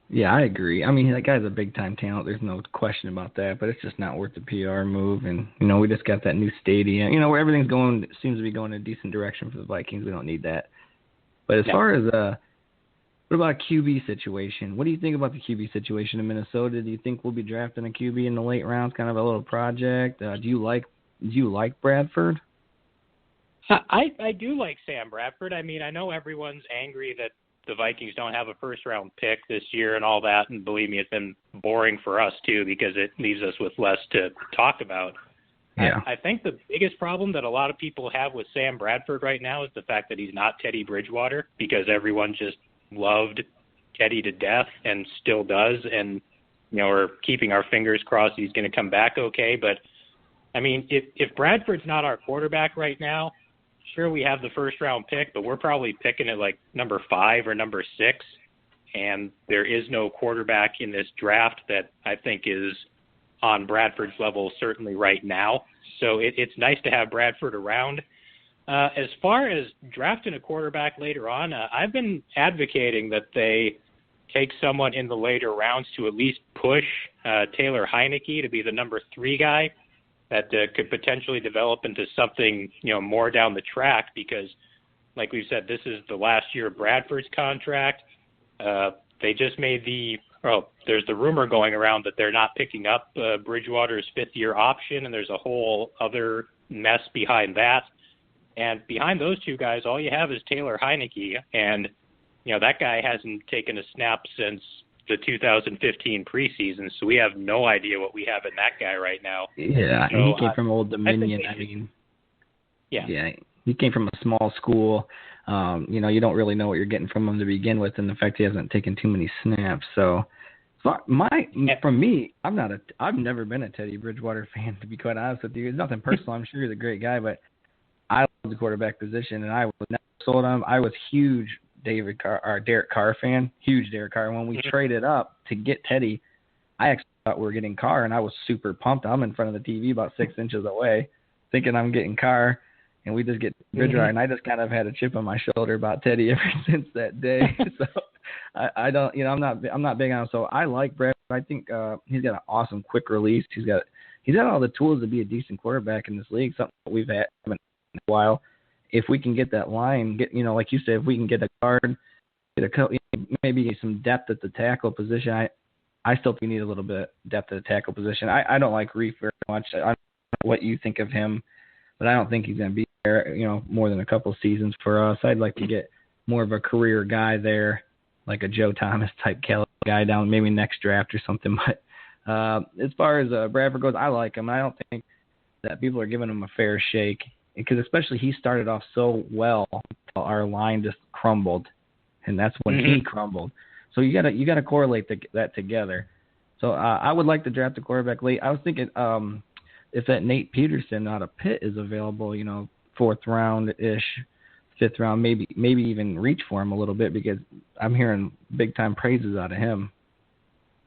Yeah, I agree. I mean, that guy's a big-time talent. There's no question about that, but it's just not worth the PR move. And, we just got that new stadium, where everything's seems to be going in a decent direction for the Vikings. We don't need that. But as far as, what about a QB situation? What do you think about the QB situation in Minnesota? Do you think we'll be drafting a QB in the late rounds, kind of a little project? Do you like Bradford? I do like Sam Bradford. I mean, I know everyone's angry that the Vikings don't have a first-round pick this year and all that, and believe me, it's been boring for us too, because it leaves us with less to talk about. Yeah. I think the biggest problem that a lot of people have with Sam Bradford right now is the fact that he's not Teddy Bridgewater, because everyone just loved Teddy to death and still does, and we're keeping our fingers crossed he's going to come back okay. But I mean, if Bradford's not our quarterback right now, sure, we have the first-round pick, but we're probably picking it like number 5 or number 6, and there is no quarterback in this draft that I think is on Bradford's level, certainly right now. So it's nice to have Bradford around. As far as drafting a quarterback later on, I've been advocating that they take someone in the later rounds to at least push Taylor Heineke to be the number 3 guy that could potentially develop into something, more down the track, because, like we've said, this is the last year of Bradford's contract. They just made there's the rumor going around that they're not picking up Bridgewater's 5th-year option, and there's a whole other mess behind that. And behind those two guys, all you have is Taylor Heineke, and, that guy hasn't taken a snap since the 2015 preseason, so we have no idea what we have in that guy right now. Yeah, so, he came from Old Dominion. Yeah, he came from a small school. You don't really know what you're getting from him to begin with, and the fact he hasn't taken too many snaps. So, for me, I've never been a Teddy Bridgewater fan, to be quite honest with you. It's nothing personal. I'm sure he's a great guy, but I love the quarterback position, and I was never sold on him. I was huge Derek Carr fan, huge Derek Carr. When we traded up to get Teddy, I actually thought we were getting Carr, and I was super pumped. I'm in front of the TV about 6 inches away, thinking I'm getting Carr, and we just get Bridgewater, and I just kind of had a chip on my shoulder about Teddy ever since that day. So I don't, I'm not big on him. So I like Brad. I think he's got an awesome quick release. He's got all the tools to be a decent quarterback in this league. Something that we've had in a while. If we can get that line, like you said, if we can get a guard maybe some depth at the tackle position. I still think we need a little bit of depth at the tackle position. I don't like Reef very much. I don't know what you think of him, but I don't think he's going to be there, more than a couple of seasons for us. I'd like to get more of a career guy there, like a Joe Thomas type caliber guy down maybe next draft or something. But as far as Bradford goes, I like him. I don't think that people are giving him a fair shake, because especially he started off so well until our line just crumbled, and that's when he crumbled. So you gotta correlate that together. So I would like to draft a quarterback late. I was thinking if that Nate Peterson out of Pitt is available, 4th round-ish, 5th round, maybe even reach for him a little bit, because I'm hearing big time praises out of him.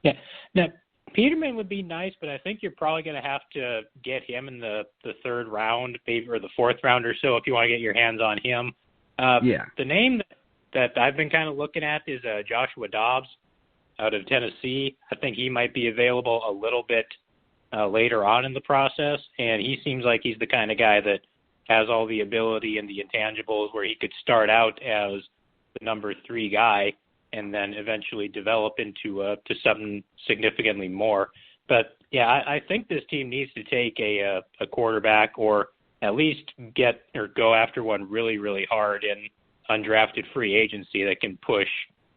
Yeah. Now, Peterman would be nice, but I think you're probably going to have to get him in the 3rd round, maybe, or the 4th round or so, if you want to get your hands on him. The name that I've been kind of looking at is Joshua Dobbs out of Tennessee. I think he might be available a little bit later on in the process, and he seems like he's the kind of guy that has all the ability and the intangibles where he could start out as the number 3 guy and then eventually develop into to something significantly more. But, yeah, I think this team needs to take a quarterback, or at least get or go after one really, really hard in undrafted free agency that can push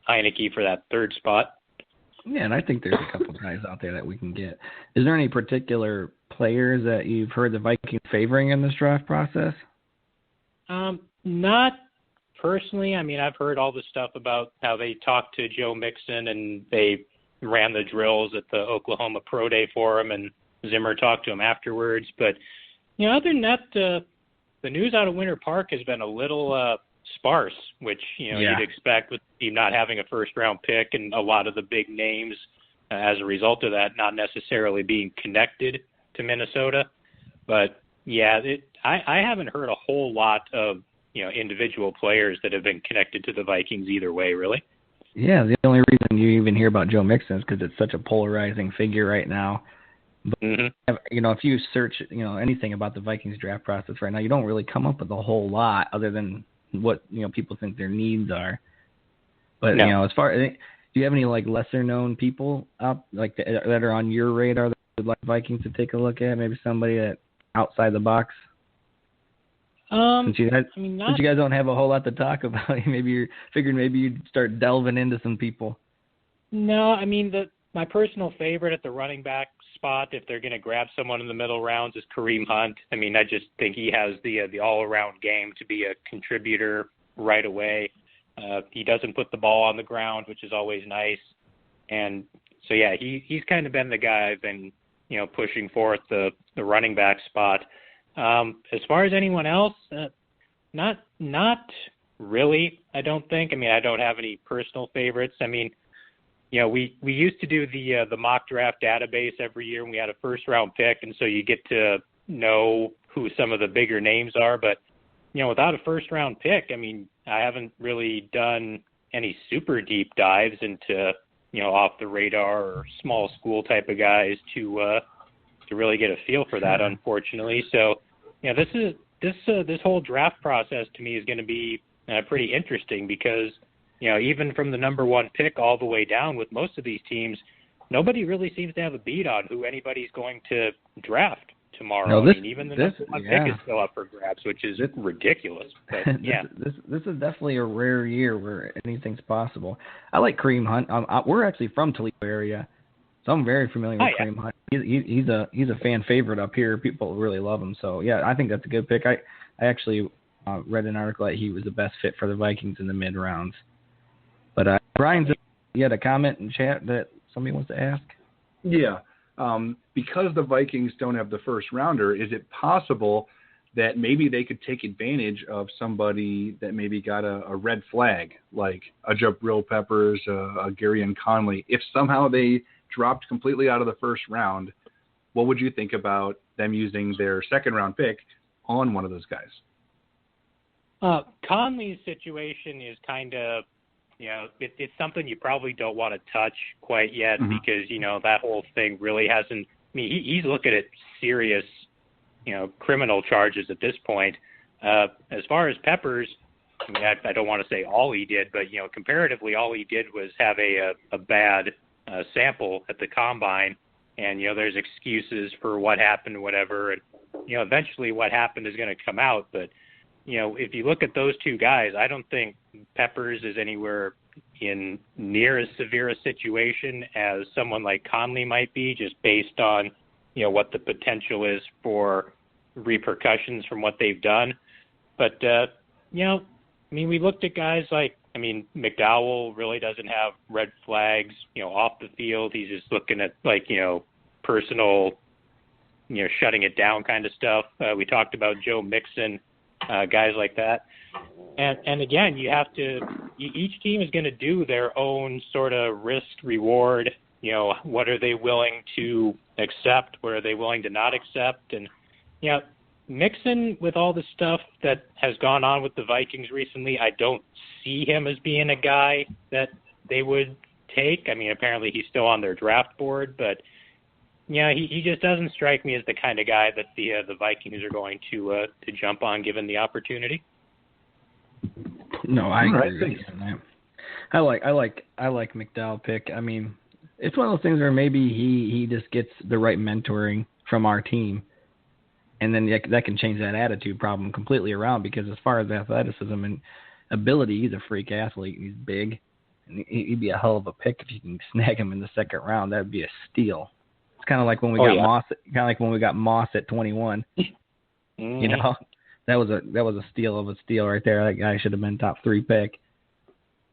Heineke for that 3rd spot. Yeah, and I think there's a couple guys out there that we can get. Is there any particular players that you've heard the Vikings favoring in this draft process? Not personally. I mean, I've heard all the stuff about how they talked to Joe Mixon and they ran the drills at the Oklahoma Pro Day for him, and Zimmer talked to him afterwards. But, other than that, the news out of Winter Park has been a little sparse, which, you'd expect with the team not having a 1st-round pick and a lot of the big names as a result of that not necessarily being connected to Minnesota. But, yeah, I haven't heard a whole lot of, individual players that have been connected to the Vikings either way, really. Yeah, the only reason you even hear about Joe Mixon is because it's such a polarizing figure right now. But, if you search, anything about the Vikings draft process right now, you don't really come up with a whole lot other than what, people think their needs are. But, as far as, do you have any, lesser known people out, that are on your radar that would like Vikings to take a look at? Maybe somebody that outside the box? Since you guys don't have a whole lot to talk about, maybe you're figuring maybe you'd start delving into some people. No, I mean, my personal favorite at the running back spot, if they're going to grab someone in the middle rounds, is Kareem Hunt. I mean, I just think he has the all-around game to be a contributor right away. He doesn't put the ball on the ground, which is always nice. And so, yeah, he's kind of been the guy I've been, pushing forth the running back spot. As far as anyone else, not really, I don't think. I mean, I don't have any personal favorites. I mean, we used to do the mock draft database every year, and we had a 1st-round pick, and so you get to know who some of the bigger names are. But, without a 1st-round pick, I mean, I haven't really done any super deep dives into, off the radar or small school type of guys to really get a feel for that, unfortunately. So, this whole draft process to me is going to be pretty interesting because, even from the number 1 pick all the way down with most of these teams, nobody really seems to have a beat on who anybody's going to draft tomorrow. No, even the number 1 pick is still up for grabs, which is ridiculous. But, this is definitely a rare year where anything's possible. I like Kareem Hunt. We're actually from Toledo area, so I'm very familiar with Kareem Hunt. He's a fan favorite up here. People really love him. So, yeah, I think that's a good pick. I actually read an article that he was the best fit for the Vikings in the mid-rounds. But, Brian, you had a comment in chat that somebody wants to ask? Yeah. Because the Vikings don't have the 1st-rounder, is it possible that maybe they could take advantage of somebody that maybe got a red flag, like a Jabril Peppers, a Garyon Conley? If somehow they dropped completely out of the 1st round, what would you think about them using their 2nd-round pick on one of those guys? Conley's situation is kind of, it's something you probably don't want to touch quite yet because, that whole thing really hasn't, I mean, he's looking at serious, criminal charges at this point. As far as Peppers, I mean, I don't want to say all he did, but, comparatively all he did was have a bad sample at the combine. And, there's excuses for what happened, whatever. And, eventually what happened is going to come out. But, if you look at those two guys, I don't think Peppers is anywhere in near as severe a situation as someone like Conley might be, just based on, what the potential is for repercussions from what they've done. But, we looked at guys like, McDowell really doesn't have red flags, off the field. He's just looking at, personal, shutting it down kind of stuff. We talked about Joe Mixon, guys like that. And again, each team is going to do their own sort of risk reward. What are they willing to accept? What are they willing to not accept? And, Mixon, with all the stuff that has gone on with the Vikings recently, I don't see him as being a guy that they would take. Apparently he's still on their draft board, but he just doesn't strike me as the kind of guy that the Vikings are going to jump on given the opportunity. No, I agree with that. I like McDowell pick. It's one of those things where maybe he just gets the right mentoring from our team. And then that can change that attitude problem completely around, because as far as athleticism and ability, he's a freak athlete. He's big. And he'd be a hell of a pick if you can snag him in the second round. That'd be a steal. It's kind of like when we got Moss. Kind of like when we got Moss at 21. Mm-hmm. That was a steal of a steal right there. That guy should have been top 3 pick.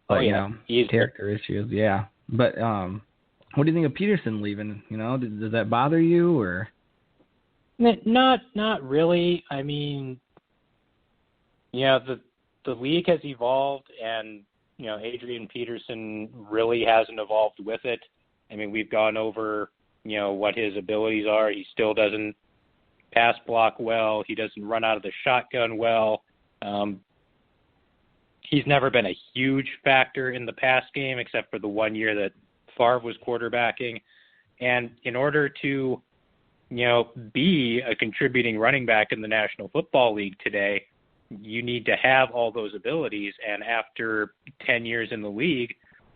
But character issues, yeah. But what do you think of Peterson leaving? Does that bother you or? Not really. The league has evolved, and Adrian Peterson really hasn't evolved with it. We've gone over what his abilities are. He still doesn't pass block well. He doesn't run out of the shotgun well. He's never been a huge factor in the pass game, except for the 1 year that Favre was quarterbacking. And in order to be a contributing running back in the National Football League today, you need to have all those abilities. And after 10 years in the league,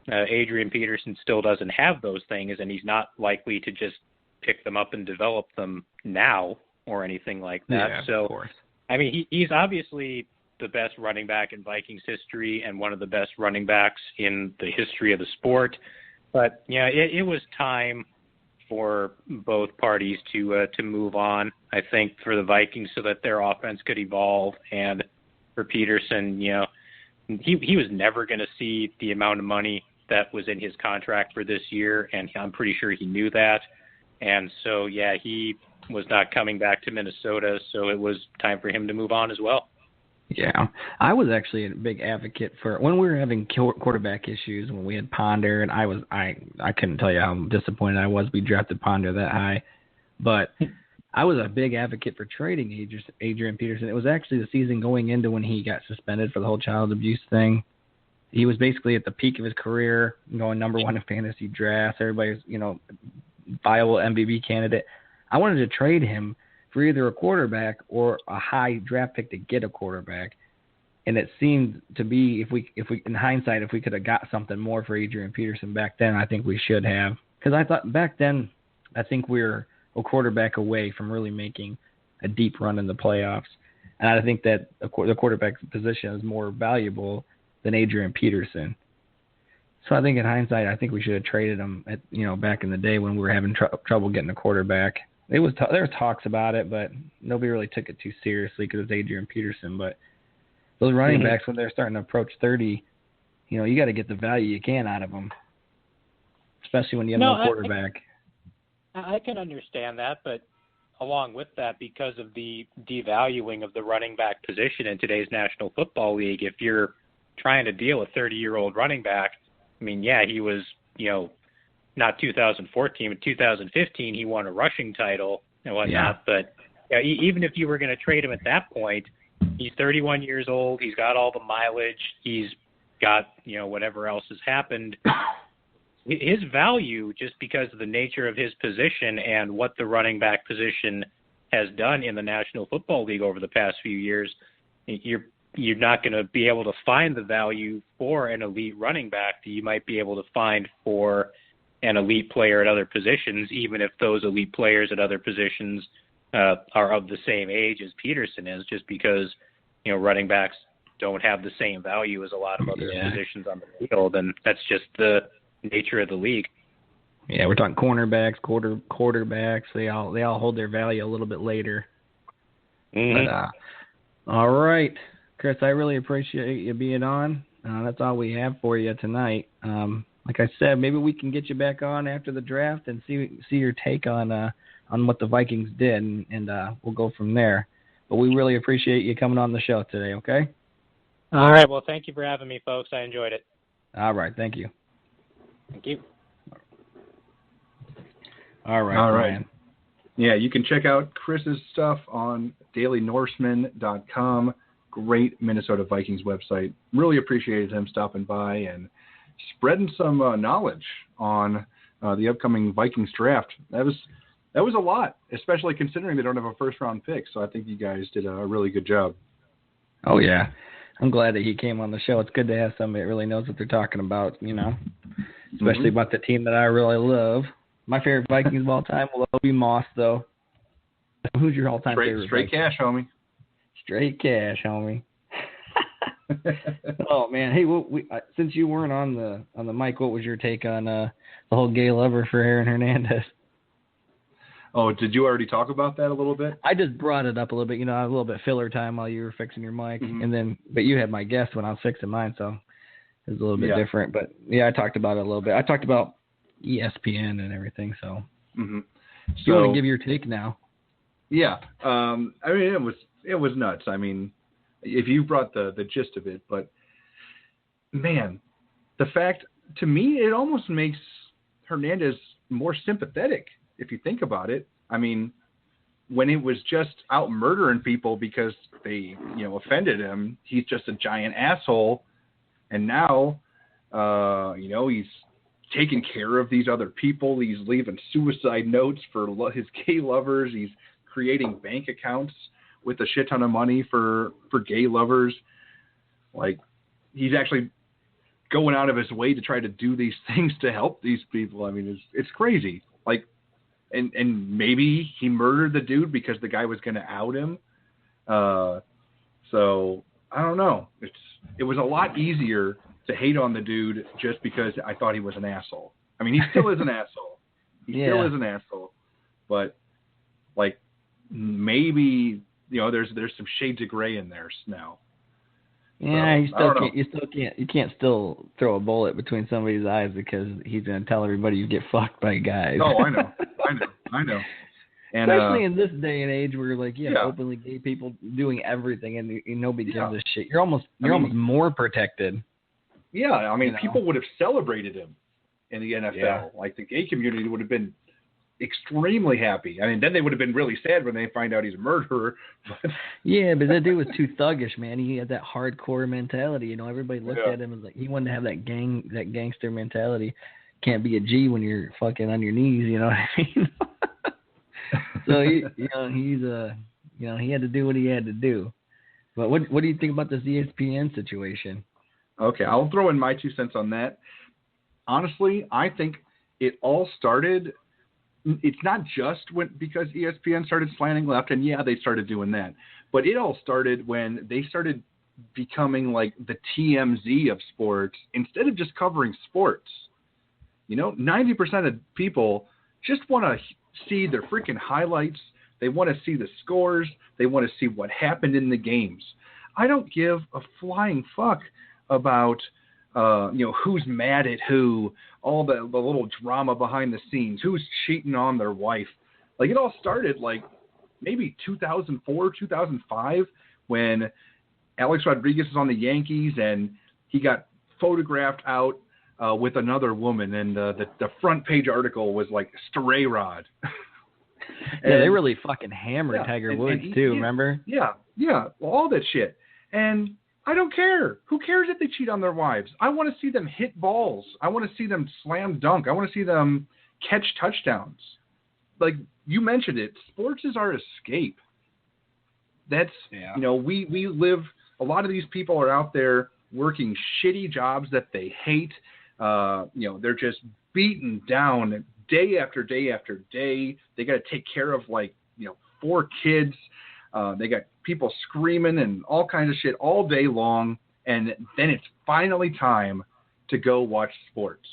Adrian Peterson still doesn't have those things, and he's not likely to just pick them up and develop them now or anything like that. Yeah, so, of course. He's obviously the best running back in Vikings history and one of the best running backs in the history of the sport. But, it was time for both parties to move on, I think, for the Vikings so that their offense could evolve. And for Peterson, he was never going to see the amount of money that was in his contract for this year, and I'm pretty sure he knew that. And so, he was not coming back to Minnesota, so it was time for him to move on as well. Yeah, I was actually a big advocate for when we were having quarterback issues when we had Ponder, and I couldn't tell you how disappointed I was we drafted Ponder that high, but I was a big advocate for trading Adrian Peterson. It was actually the season going into when he got suspended for the whole child abuse thing. He was basically at the peak of his career, going number 1 in fantasy drafts. Everybody's viable MVP candidate. I wanted to trade him for either a quarterback or a high draft pick to get a quarterback. And it seemed to be, if we in hindsight, if we could have got something more for Adrian Peterson back then, I think we should have. Because I thought back then, I think we were a quarterback away from really making a deep run in the playoffs. And I think that the quarterback position is more valuable than Adrian Peterson. So I think in hindsight, I think we should have traded him back in the day when we were having trouble getting a quarterback. There was talks about it, but nobody really took it too seriously because it's Adrian Peterson. But those running backs, when they're starting to approach 30, you got to get the value you can out of them, especially when you have no quarterback. I can understand that, but along with that, because of the devaluing of the running back position in today's National Football League, if you're trying to deal a 30-year-old running back, he was, not 2014, but 2015, he won a rushing title and whatnot. Yeah. But even if you were going to trade him at that point, he's 31 years old. He's got all the mileage. He's got, whatever else has happened. His value, just because of the nature of his position and what the running back position has done in the National Football League over the past few years, you're you're not going to be able to find the value for an elite running back that you might be able to find for an elite player at other positions, even if those elite players at other positions are of the same age as Peterson is, just because, running backs don't have the same value as a lot of other positions on the field, and that's just the nature of the league. Yeah, we're talking cornerbacks, quarterbacks. They all hold their value a little bit later. Mm-hmm. But, all right, Chris, I really appreciate you being on. That's all we have for you tonight. Like I said, maybe we can get you back on after the draft and see your take on what the Vikings did, and we'll go from there. But we really appreciate you coming on the show today, okay? All right. Well, thank you for having me, folks. I enjoyed it. All right. Thank you. Thank you. All right. Brian. Yeah, you can check out Chris's stuff on DailyNorseman.com. Great Minnesota Vikings website. Really appreciated him stopping by and spreading some knowledge on the upcoming Vikings draft. That was a lot, especially considering they don't have a first-round pick. So I think you guys did a really good job. Oh, yeah. I'm glad that he came on the show. It's good to have somebody that really knows what they're talking about, especially about the team that I really love. My favorite Vikings of all time will be Moss, though. Who's your all-time favorite? Straight cash, homie. Straight cash, homie. Oh man, hey, since you weren't on the mic, what was your take on the whole gay lover for Aaron Hernandez? Oh, did you already talk about that a little bit? I just brought it up a little bit, a little bit filler time while you were fixing your mic, but you had my guest when I was fixing mine, so it was a little bit different. But yeah, I talked about it a little bit. I talked about ESPN and everything. So, so you want to give your take now? Yeah, I mean it was nuts. I mean, if you brought the gist of it, but man, the fact to me it almost makes Hernandez more sympathetic if you think about it. I mean, when it was just out murdering people because they offended him, he's just a giant asshole, and now he's taking care of these other people. He's leaving suicide notes for his gay lovers. He's creating bank accounts with a shit ton of money for gay lovers. Like, he's actually going out of his way to try to do these things to help these people. I mean, it's crazy. Like, and maybe he murdered the dude because the guy was going to out him. So I don't know. It was a lot easier to hate on the dude just because I thought he was an asshole. I mean, he still is an asshole. He still is an asshole. But like, maybe there's some shades of gray in there now. Yeah, you can't still throw a bullet between somebody's eyes because he's going to tell everybody you get fucked by guys. Oh, I know. And, especially in this day and age where openly gay people doing everything and nobody gives a shit. You're almost more protected. Yeah, I mean, people would have celebrated him in the NFL. Yeah. Like, the gay community would have been extremely happy. I mean, then they would have been really sad when they find out he's a murderer. Yeah, but that dude was too thuggish, man. He had that hardcore mentality. Everybody looked at him as like he wanted to have that gangster mentality. Can't be a G when you're fucking on your knees. You know what I mean? So he had to do what he had to do. But what do you think about this ESPN situation? Okay, I'll throw in my 2 cents on that. Honestly, I think it all started. It's not just because ESPN started slanting left, and they started doing that. But it all started when they started becoming like the TMZ of sports instead of just covering sports. 90% of people just want to see their freaking highlights. They want to see the scores. They want to see what happened in the games. I don't give a flying fuck about who's mad at who, all the little drama behind the scenes, who's cheating on their wife. Like, it all started like maybe 2004, 2005 when Alex Rodriguez was on the Yankees and he got photographed out with another woman, and the front page article was like stray rod. Yeah, they really fucking hammered Tiger Woods too, remember? Yeah, all that shit. And I don't care. Who cares if they cheat on their wives? I want to see them hit balls. I want to see them slam dunk. I want to see them catch touchdowns. Like you mentioned it, sports is our escape. That's, we live a lot of these people are out there working shitty jobs that they hate. They're just beaten down day after day after day. They got to take care of 4 kids. They got people screaming and all kinds of shit all day long. And then it's finally time to go watch sports.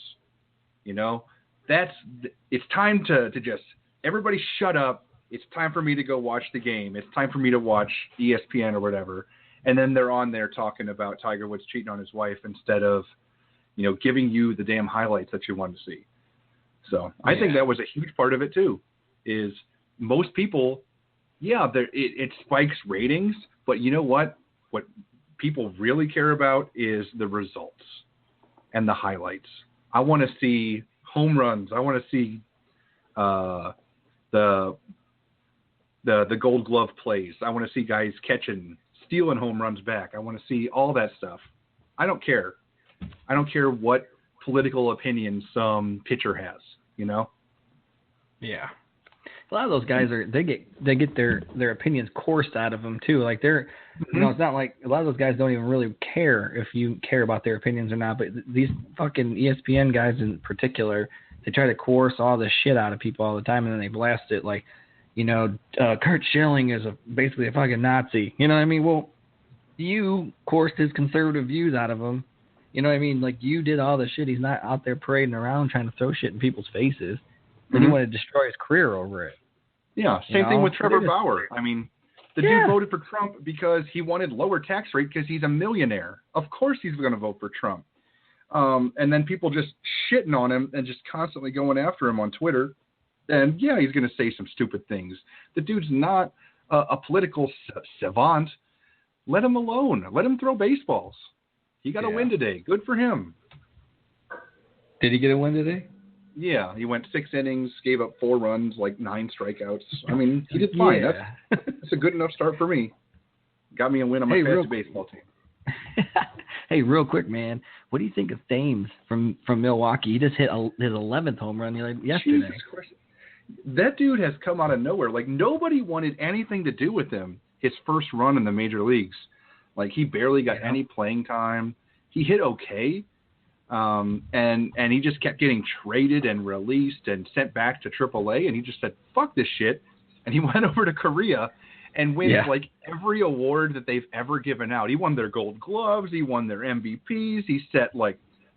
It's time to just, everybody shut up. It's time for me to go watch the game. It's time for me to watch ESPN or whatever. And then they're on there talking about Tiger Woods cheating on his wife instead of, giving you the damn highlights that you want to see. So I think that was a huge part of it too, is most people, it spikes ratings, but you know what? What people really care about is the results and the highlights. I want to see home runs. I want to see the Gold Glove plays. I want to see guys stealing home runs back. I want to see all that stuff. I don't care. I don't care what political opinion some pitcher has, Yeah. A lot of those guys they get their opinions coursed out of them too. Like they're, it's not like a lot of those guys don't even really care if you care about their opinions or not. But these fucking ESPN guys in particular, they try to coerce all this shit out of people all the time, and then they blast it like, Kurt Schilling is basically a fucking Nazi. You know what I mean? Well, you coerced his conservative views out of him. You know what I mean? Like you did all this shit. He's not out there parading around trying to throw shit in people's faces. Then you want to destroy his career over it. Yeah, same thing with Trevor Bauer. I mean, the dude voted for Trump because he wanted lower tax rate because he's a millionaire. Of course he's going to vote for Trump. And then people just shitting on him and just constantly going after him on Twitter. And, he's going to say some stupid things. The dude's not a political savant. Let him alone. Let him throw baseballs. He got a win today. Good for him. Did he get a win today? Yeah, he went 6 innings, gave up 4 runs, 9 strikeouts. I mean, he did fine. That's a good enough start for me. Got me a win on my fantasy baseball team. Hey, real quick, man. What do you think of Thames from Milwaukee? He just hit his 11th home run yesterday. Jesus Christ. That dude has come out of nowhere. Nobody wanted anything to do with him his first run in the major leagues. He barely got any playing time. He hit okay. And he just kept getting traded and released and sent back to AAA, and he just said, fuck this shit. And he went over to Korea and wins every award that they've ever given out. He won their Gold Gloves. He won their MVPs. He set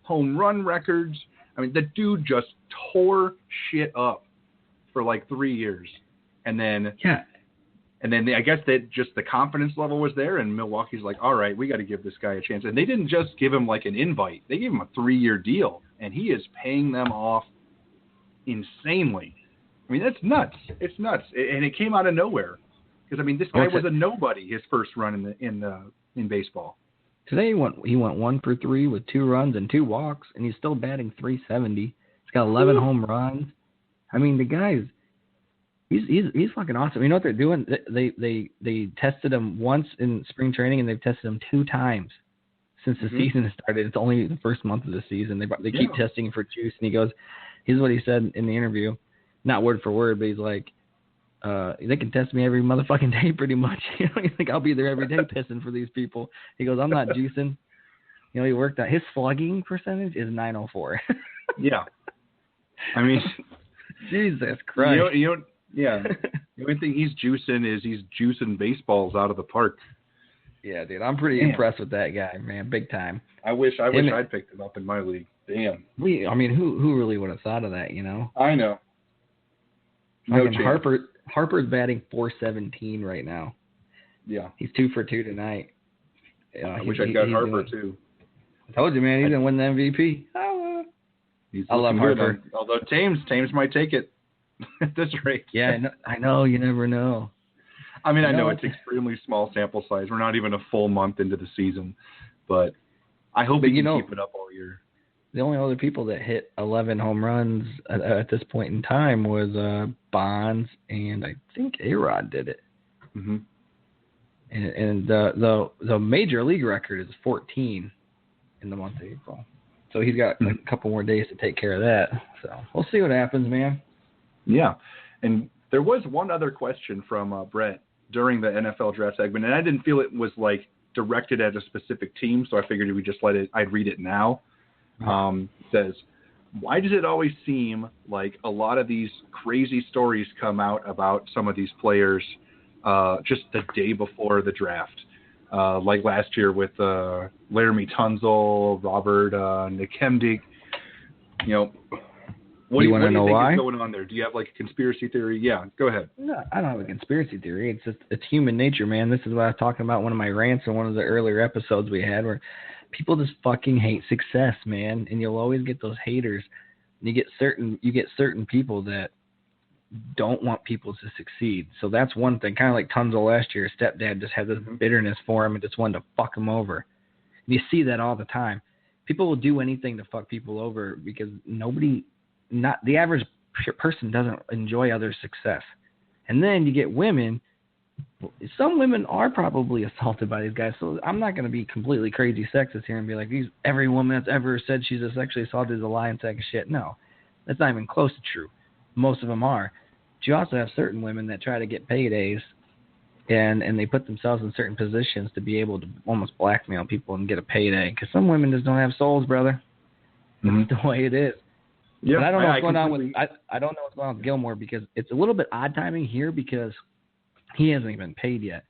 home run records. I mean, the dude just tore shit up for 3 years. And then, I guess that just the confidence level was there, and Milwaukee's like, all right, we got to give this guy a chance. And they didn't just give him an invite. They gave him a 3-year deal, and he is paying them off insanely. I mean, that's nuts. It's nuts. And it came out of nowhere. Because, I mean, this guy was a nobody his first run in baseball. Today he went 1 for 3 with 2 runs and 2 walks, and he's still batting .370. He's got 11 home runs. I mean, the guy's he's fucking awesome. You know what they're doing? They tested him once in spring training, and they've tested him 2 times since the season has started. It's only the first month of the season. They keep testing him for juice, and he goes, here's what he said in the interview, not word for word, but he's like, they can test me every motherfucking day pretty much. He's like, I'll be there every day pissing for these people. He goes, I'm not juicing. He worked out. His slugging percentage is .904. Yeah. I mean, Jesus Christ. The only thing he's juicing is he's juicing baseballs out of the park. Yeah, dude, I'm pretty impressed with that guy, man, big time. I wish I'd picked him up in my league. Damn. I mean, who really would have thought of that? I know. No chance. Harper's batting .417 right now. Yeah. He's 2 for 2 tonight. I wish I got Harper too. I told you, man, he's gonna win the MVP. I love Harper. Although Thames might take it at this rate. Yeah, I know. You never know. I mean, I know it's extremely small sample size. We're not even a full month into the season, but I hope he can keep it up all year. The only other people that hit 11 home runs at this point in time was Bonds, and I think A-Rod did it. Mm-hmm. And the major league record is 14 in the month of April. So he's got a couple more days to take care of that. So we'll see what happens, man. Yeah. And there was one other question from Brett during the NFL draft segment, and I didn't feel it was directed at a specific team, so I figured we just I'd read it now. It says, why does it always seem like a lot of these crazy stories come out about some of these players just the day before the draft? Like last year with Laramie Tunzel, Robert Nikemdik. What do you think is going on there? Do you have like a conspiracy theory? Yeah, go ahead. No, I don't have a conspiracy theory. It's human nature, man. This is what I was talking about in one of my rants in one of the earlier episodes we had, where people just fucking hate success, man. And you'll always get those haters. And you get certain people that don't want people to succeed. So that's one thing. Kind of like Tunzel last year. His stepdad just had this bitterness for him and just wanted to fuck him over. And you see that all the time. People will do anything to fuck people over because the average person doesn't enjoy other success. And then you get women. Some women are probably assaulted by these guys. So I'm not going to be completely crazy sexist here and be like, every woman that's ever said she's a sexually assaulted is a lying sack of shit. No, that's not even close to true. Most of them are. But you also have certain women that try to get paydays and they put themselves in certain positions to be able to almost blackmail people and get a payday. Because some women just don't have souls, brother. That's the way it is. Yeah, but I don't know what's going on with I don't know what's going on with Gilmore, because it's a little bit odd timing here because he hasn't even paid yet.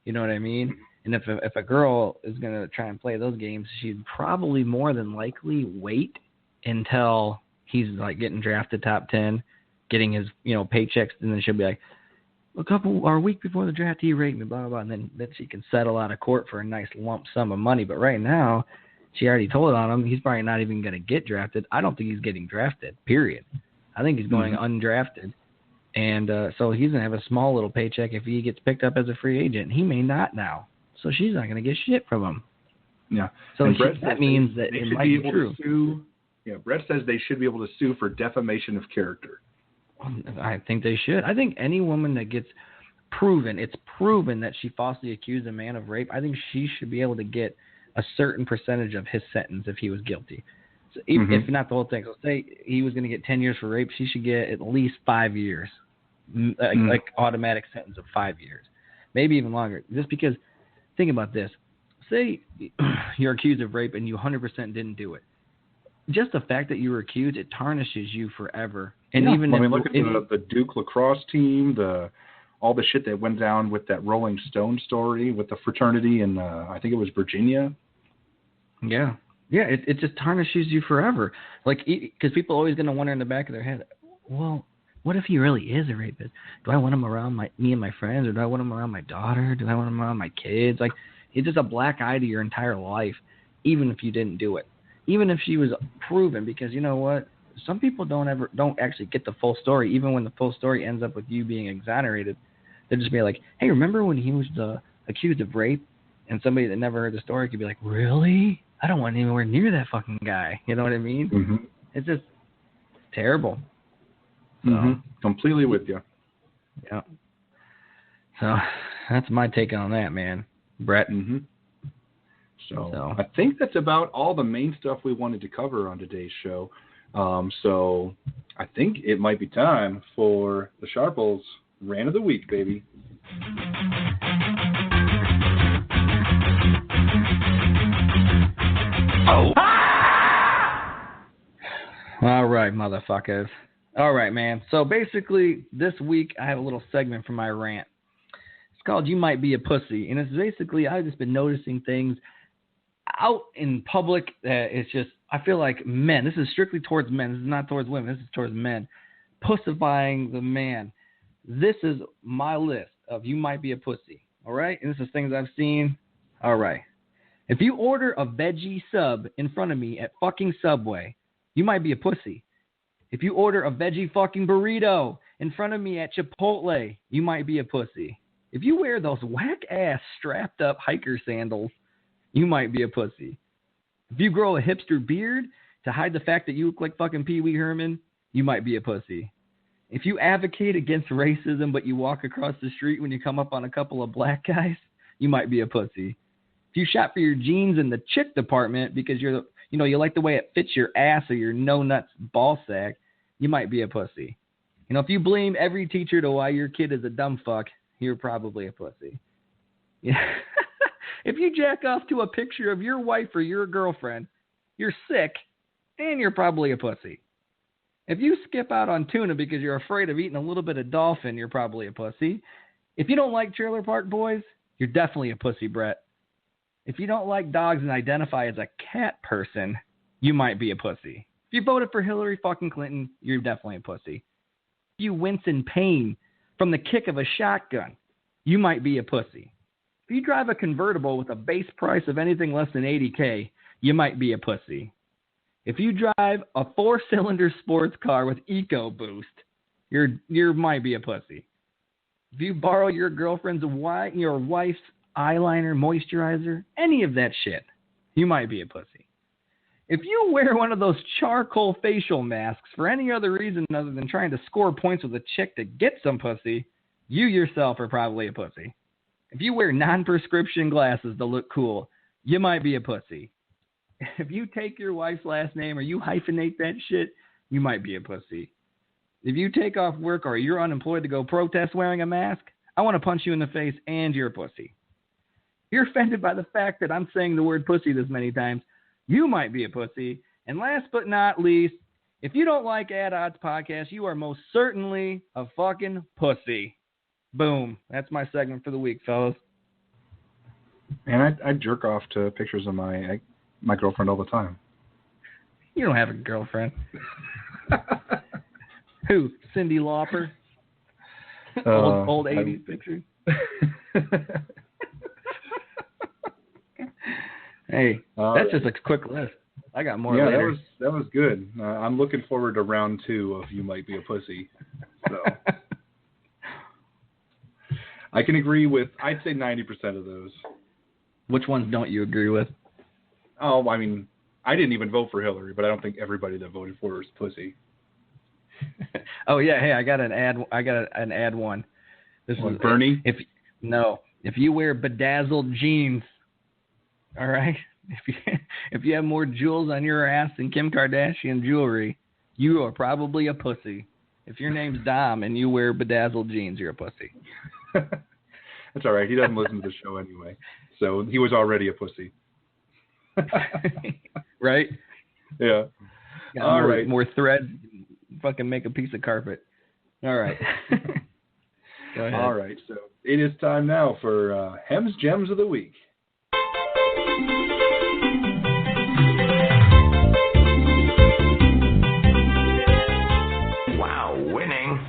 You know what I mean? And if a girl is going to try and play those games, she'd probably more than likely wait until he's like getting drafted top 10, getting his paychecks, and then she'll be like, a week before the draft he raped me, blah blah blah, and then she can settle out of court for a nice lump sum of money. But right now, she already told on him. He's probably not even going to get drafted. I don't think he's getting drafted, period. I think he's going undrafted. And so he's going to have a small little paycheck if he gets picked up as a free agent. He may not now. So she's not going to get shit from him. Yeah. So that means that it might be true. Brett says they should be able to sue for defamation of character. I think they should. I think any woman that gets it's proven that she falsely accused a man of rape, I think she should be able to get a certain percentage of his sentence if he was guilty. So if not the whole thing. So say he was going to get 10 years for rape, she should get at least 5 years, like automatic sentence of 5 years, maybe even longer. Just because, think about this. Say you're accused of rape and you 100% didn't do it. Just the fact that you were accused, it tarnishes you forever. And even look at the Duke lacrosse team, all the shit that went down with that Rolling Stone story with the fraternity in, I think it was Virginia. Yeah. Yeah, it just tarnishes you forever. Like, because people are always going to wonder in the back of their head, well, what if he really is a rapist? Do I want him around me and my friends, or do I want him around my daughter? Do I want him around my kids? Like, it's just a black eye to your entire life, even if you didn't do it. Even if she was proven, because you know what? Some people don't actually get the full story. Even when the full story ends up with you being exonerated, they'll just be like, hey, remember when he was accused of rape? And somebody that never heard the story could be like, really? I don't want anywhere near that fucking guy. You know what I mean? Mm-hmm. It's just terrible. So, completely with you. Yeah. So that's my take on that, man. Brett. So I think that's about all the main stuff we wanted to cover on today's show. So I think it might be time for the Sharples Rant of the Week, baby. Oh. All right, motherfuckers. All right, man. So basically, this week I have a little segment for my rant. It's called "You Might Be a Pussy," and it's basically I've just been noticing things out in public that it's just I feel like men. This is strictly towards men. This is not towards women. This is towards men. Pussifying the man. This is my list of "You might be a pussy." All right, and this is things I've seen. All right. If you order a veggie sub in front of me at fucking Subway, you might be a pussy. If you order a veggie fucking burrito in front of me at Chipotle, you might be a pussy. If you wear those whack-ass strapped-up hiker sandals, you might be a pussy. If you grow a hipster beard to hide the fact that you look like fucking Pee Wee Herman, you might be a pussy. If you advocate against racism but you walk across the street when you come up on a couple of black guys, you might be a pussy. If you shop for your jeans in the chick department because you like the way it fits your ass or your no-nuts ball sack, you might be a pussy. If you blame every teacher to why your kid is a dumb fuck, you're probably a pussy. Yeah. If you jack off to a picture of your wife or your girlfriend, you're sick, and you're probably a pussy. If you skip out on tuna because you're afraid of eating a little bit of dolphin, you're probably a pussy. If you don't like Trailer Park Boys, you're definitely a pussy, Brett. If you don't like dogs and identify as a cat person, you might be a pussy. If you voted for Hillary fucking Clinton, you're definitely a pussy. If you wince in pain from the kick of a shotgun, you might be a pussy. If you drive a convertible with a base price of anything less than $80K, you might be a pussy. If you drive a 4-cylinder sports car with EcoBoost, you might be a pussy. If you borrow your girlfriend's your wife's eyeliner, moisturizer, any of that shit, you might be a pussy. If you wear one of those charcoal facial masks for any other reason other than trying to score points with a chick to get some pussy, you yourself are probably a pussy. If you wear non-prescription glasses to look cool, you might be a pussy. If you take your wife's last name or you hyphenate that shit, you might be a pussy. If you take off work or you're unemployed to go protest wearing a mask, I want to punch you in the face and you're a pussy. You're offended by the fact that I'm saying the word pussy this many times, you might be a pussy. And last but not least, if you don't like At Odds Podcast, you are most certainly a fucking pussy. Boom. That's my segment for the week, fellas. And I jerk off to pictures of my girlfriend all the time. You don't have a girlfriend. Who? Cyndi Lauper? Old 80s pictures? Hey, that's just a quick list. I got more later. Yeah, that was good. I'm looking forward to round 2 of You Might Be a Pussy. So I can agree with, I'd say 90% of those. Which ones don't you agree with? Oh, I mean, I didn't even vote for Hillary, but I don't think everybody that voted for her is pussy. Oh yeah, hey, I got an ad one. This is Bernie. If you wear bedazzled jeans, all right. If you have more jewels on your ass than Kim Kardashian jewelry, you are probably a pussy. If your name's Dom and you wear bedazzled jeans, you're a pussy. That's all right. He doesn't listen to the show anyway, so he was already a pussy. Right? Yeah. All right. More thread. Fucking make a piece of carpet. All right. Go ahead. All right. So it is time now for Hemm's Gems of the Week. Wow, winning.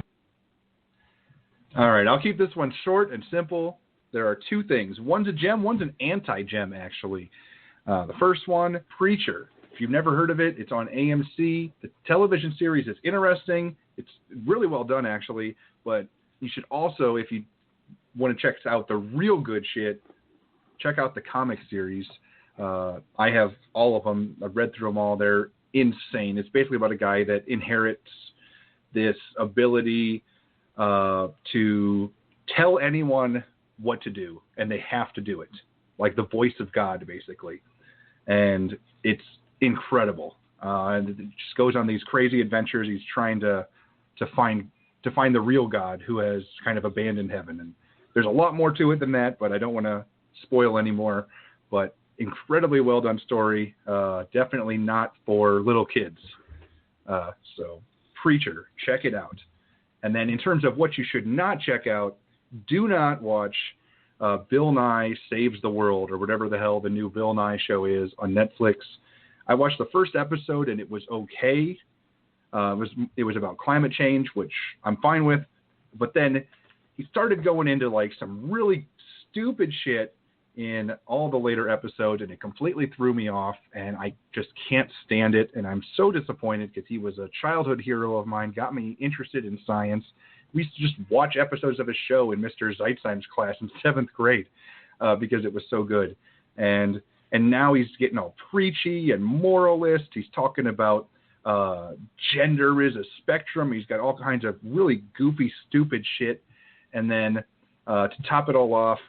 All right. I'll keep this one short and simple. There are 2 things. One's a gem. One's an anti-gem, actually. The first one, Preacher. If you've never heard of it, it's on AMC. The television series is interesting. It's really well done, actually. But you should also, if you want to check out the real good shit, check out the comic series. I have all of them. I've read through them all. They're insane. It's basically about a guy that inherits this ability to tell anyone what to do, and they have to do it. Like the voice of God, basically. And it's incredible. And it just goes on these crazy adventures. He's trying to find the real God who has kind of abandoned heaven. And there's a lot more to it than that, but I don't want to spoil any more. But incredibly well done story. Definitely not for little kids. So Preacher, check it out. And then in terms of what you should not check out, do not watch Bill Nye Saves the World, or whatever the hell the new Bill Nye show is on Netflix. I watched the first episode and it was okay. It was about climate change, which I'm fine with. But then he started going into like some really stupid shit in all the later episodes, and it completely threw me off, and I just can't stand it. And I'm so disappointed because he was a childhood hero of mine, got me interested in science. We used to just watch episodes of his show in Mr. Zeitzheim's class in 7th grade because it was so good. And now he's getting all preachy and moralist. He's talking about gender is a spectrum. He's got all kinds of really goofy, stupid shit. And then to top it all off,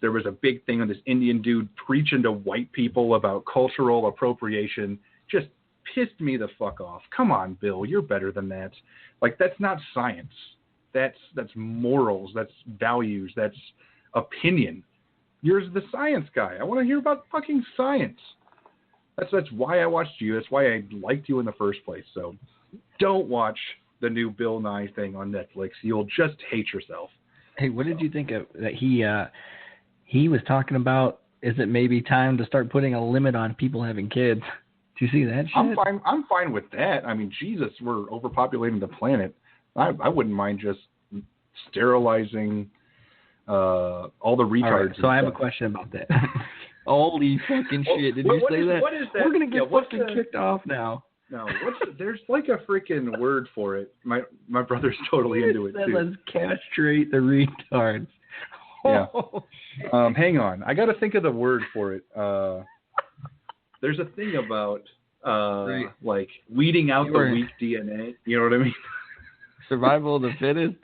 there was a big thing on this Indian dude preaching to white people about cultural appropriation. Just pissed me the fuck off. Come on, Bill, you're better than that. Like, that's not science. That's morals. That's values. That's opinion. You're the science guy. I want to hear about fucking science. That's why I watched you. That's why I liked you in the first place. So don't watch the new Bill Nye thing on Netflix. You'll just hate yourself. Hey, what did you think of that? He was talking about, is it maybe time to start putting a limit on people having kids? Do you see that shit? I'm fine with that. I mean, Jesus, we're overpopulating the planet. I wouldn't mind just sterilizing all the retards. Right, so I have a question about that. Holy fucking shit! Did you say that? What is that? We're gonna get fucking kicked off now. No, there's like a freaking word for it. My brother's totally into it too. Let's castrate the retards. Yeah. Hang on, I got to think of the word for it. There's a thing about like weeding out the weak DNA. You know what I mean? Survival of the fittest?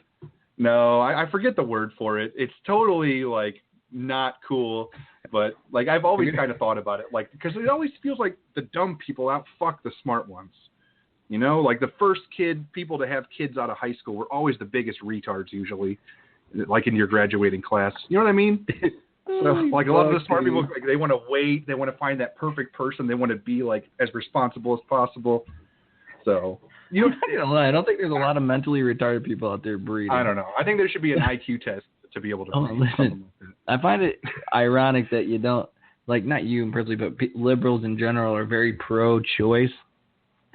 No, I forget the word for it. It's totally like not cool, but like I've always kind of thought about it, like because it always feels like the dumb people outfuck the smart ones. You know, like the first people to have kids out of high school were always the biggest retards usually, like in your graduating class. You know what I mean? So, like a lot of the smart people, like, they want to wait, they want to find that perfect person, they want to be like as responsible as possible. So you know, I don't think there's a lot of mentally retarded people out there breeding. I don't know. I think there should be an IQ test to be able to. Listen, I find it ironic that you don't, like, not you personally, but liberals in general are very pro-choice,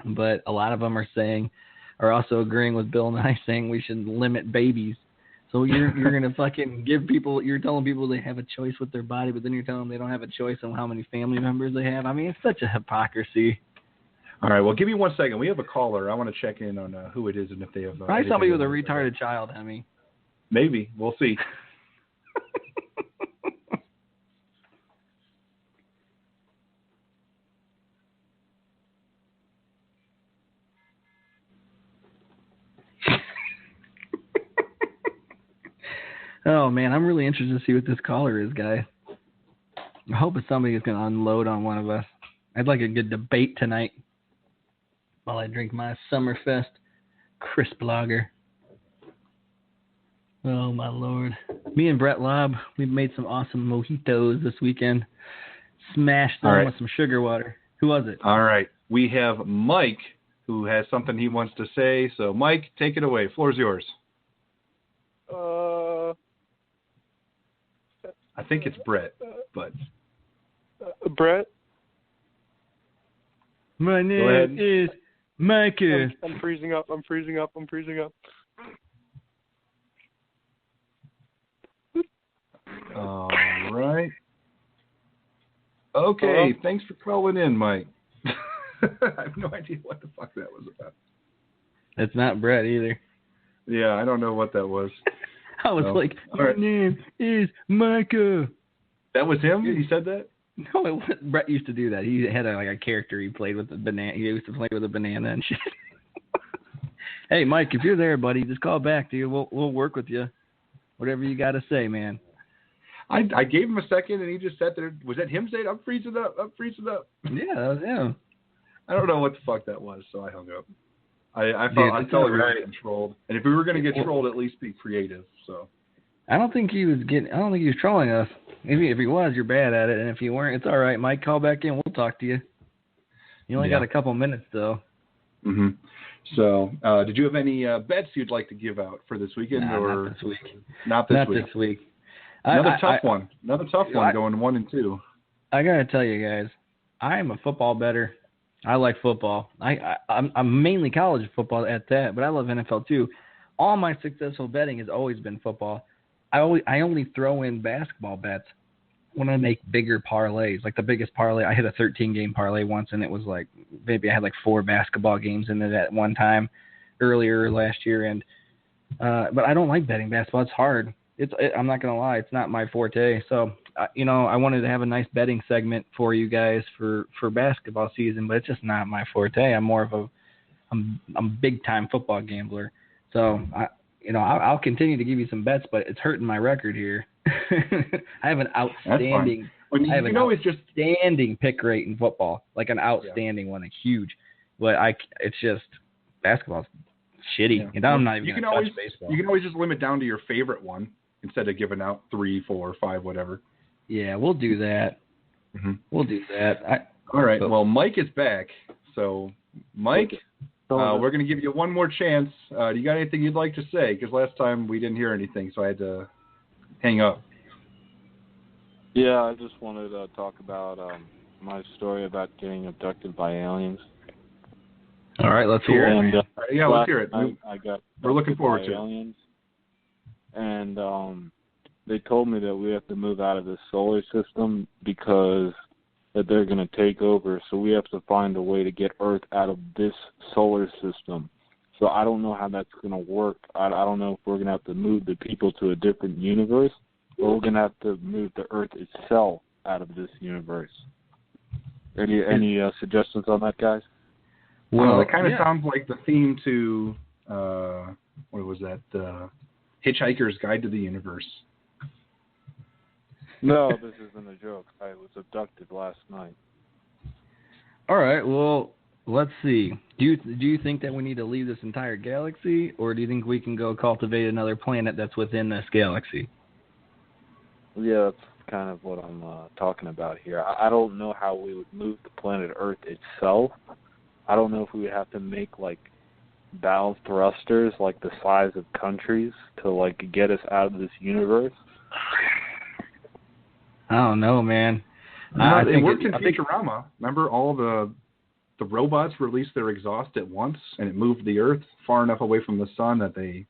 but a lot of them are also agreeing with Bill Nye saying we should limit babies. So you're gonna fucking you're telling people they have a choice with their body, but then you're telling them they don't have a choice on how many family members they have. I mean, it's such a hypocrisy. All right, well, give me 1 second. We have a caller. I want to check in on who it is and if they have. Probably somebody with a retarded child, Hemmy. Maybe. We'll see. Oh, man, I'm really interested to see what this caller is, guys. I hope it's somebody who's going to unload on one of us. I'd like a good debate tonight while I drink my Summerfest crisp lager. Oh, my Lord. Me and Brett Lobb, we've made some awesome mojitos this weekend. Smashed them with some sugar water. Who was it? All right. We have Mike, who has something he wants to say. So, Mike, take it away. Floor's yours. I think it's Brett, but... Brett? My name is Micah. I'm freezing up. All right. Okay, thanks for calling in, Mike. I have no idea what the fuck that was about. It's not Brett either. Yeah, I don't know what that was. I was like, my name is Micah. That was him? He said that? No, it wasn't. Brett used to do that. He had a character he played with a banana. He used to play with a banana and shit. Hey, Mike, if you're there, buddy, just call back, dude. We'll work with you. Whatever you got to say, man. I gave him a second, and he just sat there. Was that him saying, I'm freezing up? Yeah, that was him. I don't know what the fuck that was, so I hung up. I felt we were getting trolled. And if we were going to get trolled, at least be creative. So I don't think he was trolling us. Maybe if he was, you're bad at it. And if you weren't, it's all right. Mike, call back in. We'll talk to you. You only got a couple minutes, though. Mm-hmm. So, did you have any bets you'd like to give out for this weekend? Or not this week. Not this week. Another tough one going 1 and 2. I got to tell you guys, I am a football bettor. I like football. I'm mainly college football at that, but I love NFL too. All my successful betting has always been football. I only throw in basketball bets when I make bigger parlays. Like the biggest parlay, I hit a 13-game parlay once, and it was like maybe I had like 4 basketball games in it at one time earlier last year. And but I don't like betting basketball. It's hard. I'm not gonna lie, it's not my forte. So I wanted to have a nice betting segment for you guys for basketball season, but it's just not my forte. I'm more of I'm a big time football gambler. So I'll continue to give you some bets, but it's hurting my record here. I have an outstanding outstanding pick rate in football, like an outstanding one, a huge. But it's just basketball's shitty, and I'm not even going to touch baseball. You can always just limit down to your favorite one instead of giving out 3, 4, 5, whatever. Yeah, we'll do that. Mm-hmm. We'll do that. All right. Well, Mike is back. So, Mike, we're going to give you one more chance. Do you got anything you'd like to say? Because last time we didn't hear anything, so I had to hang up. Yeah, I just wanted to talk about my story about getting abducted by aliens. All right, let's hear it. And, yeah, let's hear it. We're looking forward to aliens, and they told me that we have to move out of the solar system because that they're going to take over. So we have to find a way to get Earth out of this solar system. So I don't know how that's going to work. I don't know if we're going to have to move the people to a different universe, or we're going to have to move the Earth itself out of this universe. Any suggestions on that, guys? Well, it kind of sounds like the theme to, what was that, Hitchhiker's Guide to the Universe. No, this isn't a joke. I was abducted last night. All right, well, let's see. Do you think that we need to leave this entire galaxy, or do you think we can go cultivate another planet that's within this galaxy? Yeah, that's kind of what I'm talking about here. I don't know how we would move the planet Earth itself. I don't know if we would have to make, like, bow thrusters, like, the size of countries to, like, get us out of this universe. I don't know, man. It worked in Futurama. Remember, all the robots released their exhaust at once, and it moved the Earth far enough away from the sun that they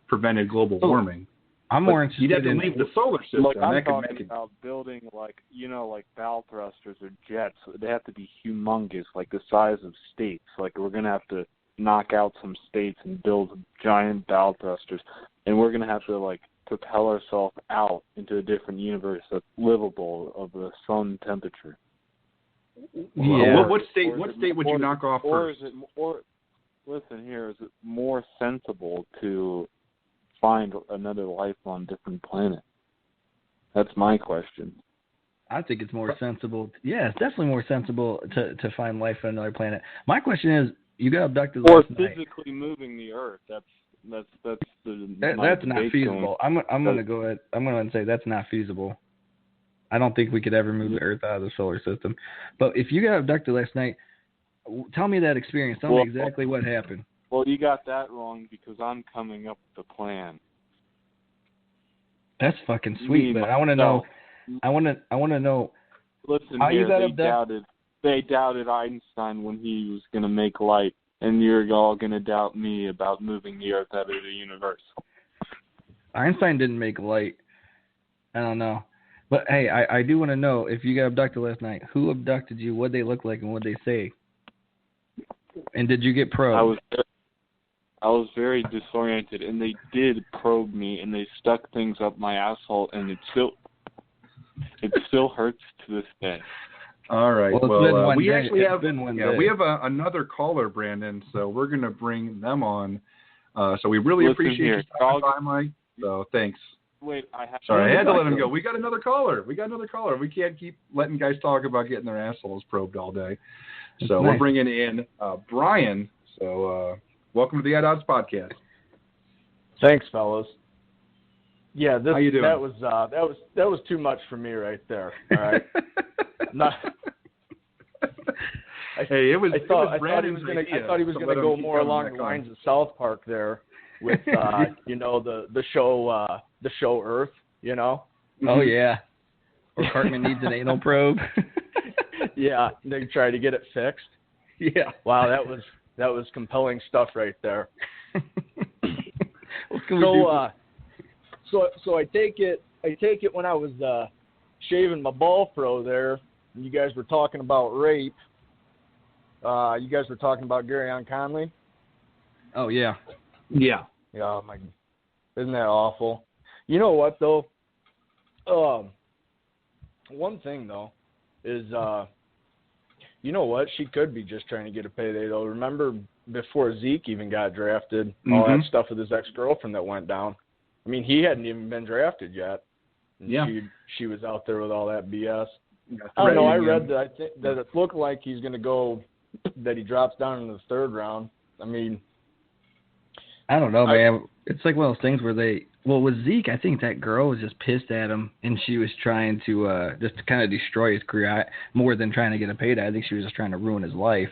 prevented global warming. I'm more interested you'd have to leave the solar system. Like, I'm talking about building, like, like bow thrusters or jets. They have to be humongous, like the size of states. Like, we're going to have to knock out some states and build giant bow thrusters. And we're going to have to, like, propel ourselves out into a different universe that's livable of the sun temperature. Yeah. What state would you knock off first? Listen here, is it more sensible to find another life on a different planet? That's my question. I think it's more sensible. Yeah, it's definitely more sensible to find life on another planet. My question is, you got abducted last night. Or physically moving the Earth. That's not feasible. I'm going to go ahead. I'm going to say that's not feasible. I don't think we could ever move the Earth out of the solar system. But if you got abducted last night, tell me that experience. Tell me exactly what happened. Well, you got that wrong because I'm coming up with a plan. That's fucking sweet, but I want to know. I want to know. Listen how here, you got abducted. They doubted Einstein when he was going to make light, and you're all going to doubt me about moving the Earth out of the universe. Einstein didn't make light. I don't know. But, hey, I do want to know, if you got abducted last night, who abducted you, what they look like, and what they say? And did you get probed? I was very disoriented, and they did probe me, and they stuck things up my asshole, and it still hurts to this day. All right. Well, we actually have we have another caller, Brandon. So we're going to bring them on. So we really appreciate you stopping by, Mike. So thanks. Wait, I had to let him go. We got another caller. We can't keep letting guys talk about getting their assholes probed all day. So we're bringing in Brian. So welcome to the At Odds podcast. Thanks, fellas. Yeah, how you doing? That was too much for me right there. All right. It was. I thought he was going to go more along the lines of South Park there, with the show Earth. You know. Oh yeah. Or Cartman needs an anal probe. Yeah, they try to get it fixed. Yeah. Wow, that was compelling stuff right there. So I take it when I was shaving my ball fro there, and you guys were talking about rape. You guys were talking about Gary Conley. Oh yeah. Yeah. Yeah. Oh my, isn't that awful? You know what though? One thing though is, you know what? She could be just trying to get a payday though. Remember before Zeke even got drafted, all that stuff with his ex-girlfriend that went down. I mean, he hadn't even been drafted yet. And she was out there with all that BS. I don't know. I read that. I think that it looked like he's going to go. That he drops down in the third round. I mean, I don't know, man. It's like one of those things where they Well, with Zeke, I think that girl was just pissed at him, and she was trying to just kind of destroy his career more than trying to get a payday. I think she was just trying to ruin his life.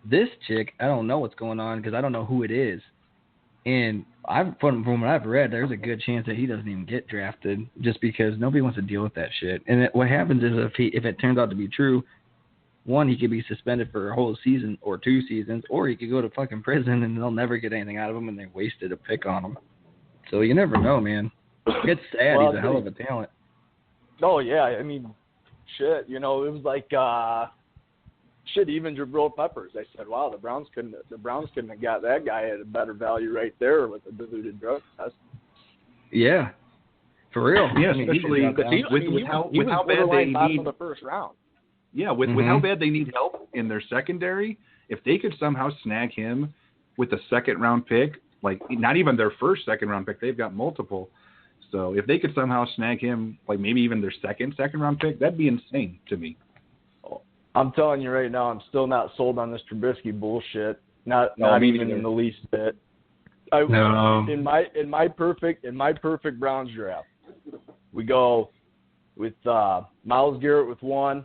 This chick, I don't know what's going on because I don't know who it is. And from what I've read, there's a good chance that he doesn't even get drafted just because nobody wants to deal with that shit. And what happens is if it turns out to be true, one, he could be suspended for a whole season or 2 seasons, or he could go to fucking prison and they'll never get anything out of him and they wasted a pick on him. So you never know, man. It's sad. Well, he's a hell of a talent. Oh, yeah. I mean, shit. You know, it was like, even Jabril Peppers. I said, wow, the Browns couldn't have got that guy at a better value right there with a diluted drug test. Yeah. For real. Yeah, especially with how bad they need the first round. Yeah, with how bad they need help in their secondary, if they could somehow snag him with a second-round pick, like not even their first second-round pick, they've got multiple. So if they could somehow snag him, like maybe even their second-round pick, that'd be insane to me. I'm telling you right now, I'm still not sold on this Trubisky bullshit. Not even in the least bit. In my perfect Browns draft, we go with Myles Garrett with 1.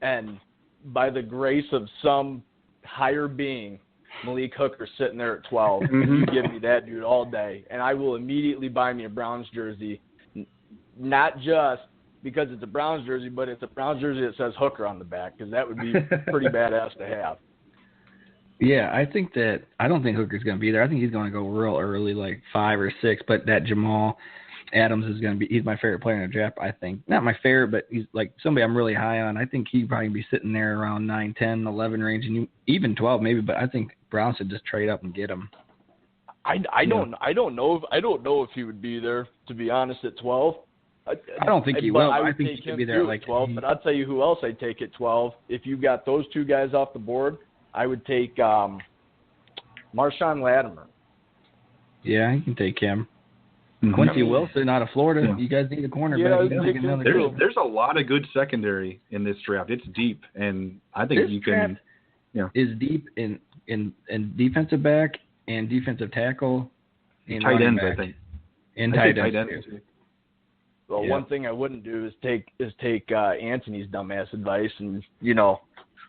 And by the grace of some higher being, Malik Hooker's sitting there at 12. You give me that dude all day, and I will immediately buy me a Browns jersey, not just because it's a Browns jersey, but it's a Browns jersey that says Hooker on the back, because that would be pretty badass to have. Yeah, I don't think Hooker's going to be there. I think he's going to go real early, like 5 or 6, but that Jamal Adams is going to be – he's my favorite player in the draft, I think. Not my favorite, but he's like somebody I'm really high on. I think he'd probably be sitting there around 9, 10, 11 range, and even 12 maybe, but I think Browns should just trade up and get him. I don't know if he would be there, to be honest, at 12. I don't think he will. I think he could be there at like 12. But I'll tell you who else I'd take at 12. If you got those 2 guys off the board, I would take Marshawn Lattimore. Yeah, you can take him. Quincy Wilson out of Florida. Yeah. You guys need a cornerback. Yeah, there's a lot of good secondary in this draft. It's deep, and I think you can. Yeah, is deep in defensive back and defensive tackle. And tight ends, I think. And tight ends. Well, one thing I wouldn't do is take Anthony's dumbass advice and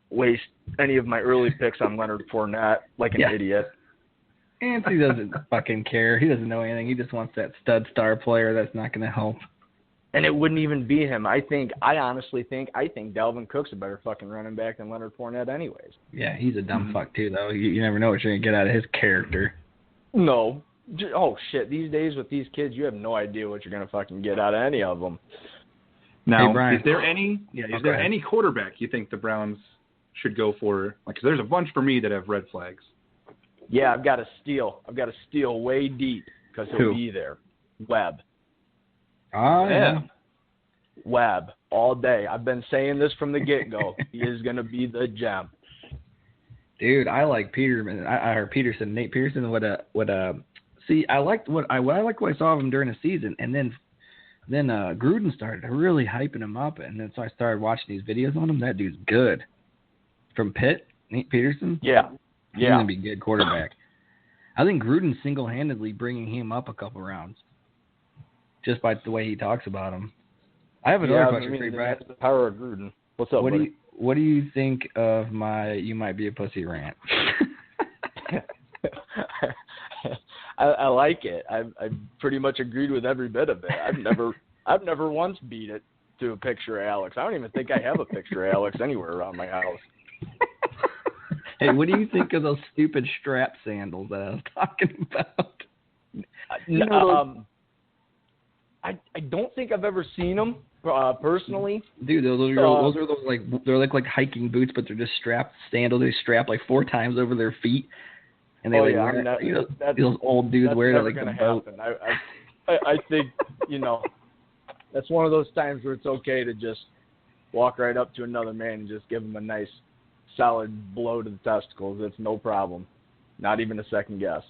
waste any of my early picks on Leonard Fournette like an idiot. Anthony doesn't fucking care. He doesn't know anything. He just wants that stud star player that's not going to help. And it wouldn't even be him. I honestly think Dalvin Cook's a better fucking running back than Leonard Fournette anyways. Yeah, he's a dumb fuck too, though. You never know what you're going to get out of his character. No. Oh, shit. These days with these kids, you have no idea what you're going to fucking get out of any of them. Now, hey, Brian, is there any quarterback you think the Browns should go for? Like, 'cause there's a bunch for me that have red flags. Yeah, I've got a steal. Way deep because he'll be there. Webb. Oh, yeah. Webb all day. I've been saying this from the get-go. He is going to be the gem. Dude, I like Peterman. I heard Peterson, Nate Pearson. I liked what I saw of him during the season, and then Gruden started really hyping him up, and then so I started watching these videos on him. That dude's good. From Pitt, Nate Peterson. Yeah. He's going to be a good quarterback. I think Gruden's single-handedly bringing him up a couple rounds just by the way he talks about him. I have another question for you, Brad. That's the power of Gruden. What's up, buddy? What do you think of my "you might be a pussy" rant? I like it. I've pretty much agreed with every bit of it. I've never once beat it to a picture of Alex. I don't even think I have a picture of Alex anywhere around my house. Hey, what do you think of those stupid strap sandals that I was talking about? I don't think I've ever seen them personally. Dude, those are they're like hiking boots, but they're just strapped sandals. They strap like 4 times over their feet, and they wear those old dudes wear it like the boat. I think that's one of those times where it's okay to just walk right up to another man and just give him a nice solid blow to the testicles. It's no problem. Not even a second guess.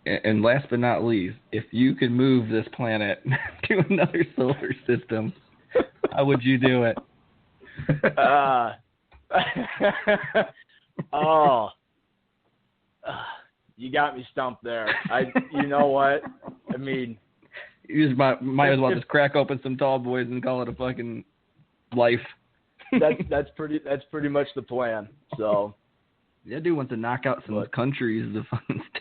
And last but not least, if you could move this planet to another solar system, how would you do it? You got me stumped there. You know what? I mean, You just might as well just crack open some tall boys and call it a fucking life. That's pretty much the plan. So that dude wants to knock out some countries.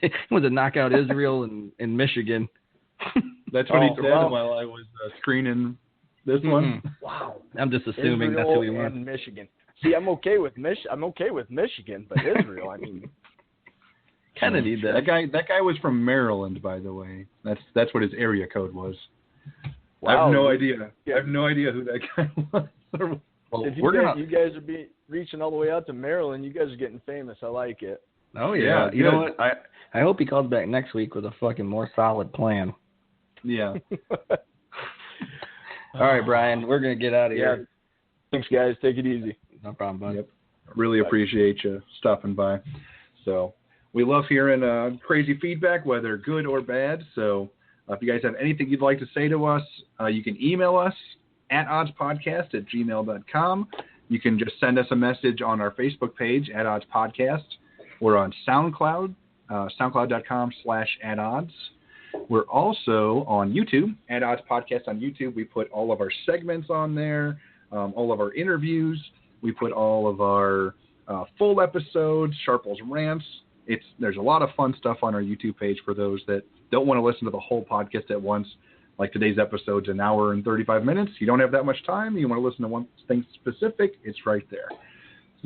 He wants to knock out Israel and Michigan. That's what he said while I was screening this one. Wow. I'm just assuming Israel that's who he wants. and Michigan. See, I'm okay with Michigan, but Israel, I mean, kind of need that. That guy was from Maryland, by the way. That's what his area code was. Wow. I have no idea. I have no idea who that guy was. Well, if you guys are reaching all the way out to Maryland, you guys are getting famous. I like it. Oh yeah. You know what? I hope he calls back next week with a fucking more solid plan. Yeah. All right, Brian, we're gonna get out of here. Thanks, guys. Take it easy. No problem, bud. Yep. Really appreciate you stopping by. So we love hearing crazy feedback, whether good or bad. So if you guys have anything you'd like to say to us, you can email us at oddspodcast@gmail.com. You can just send us a message on our Facebook page, at Odds Podcast. We're on SoundCloud, soundcloud.com/@odds. We're also on YouTube, at Odds Podcast on YouTube. We put all of our segments on there, all of our interviews. We put all of our full episodes, Sharples rants. There's a lot of fun stuff on our YouTube page for those that don't want to listen to the whole podcast at once. Like today's episode's an hour and 35 minutes. You don't have that much time. You want to listen to one thing specific, it's right there.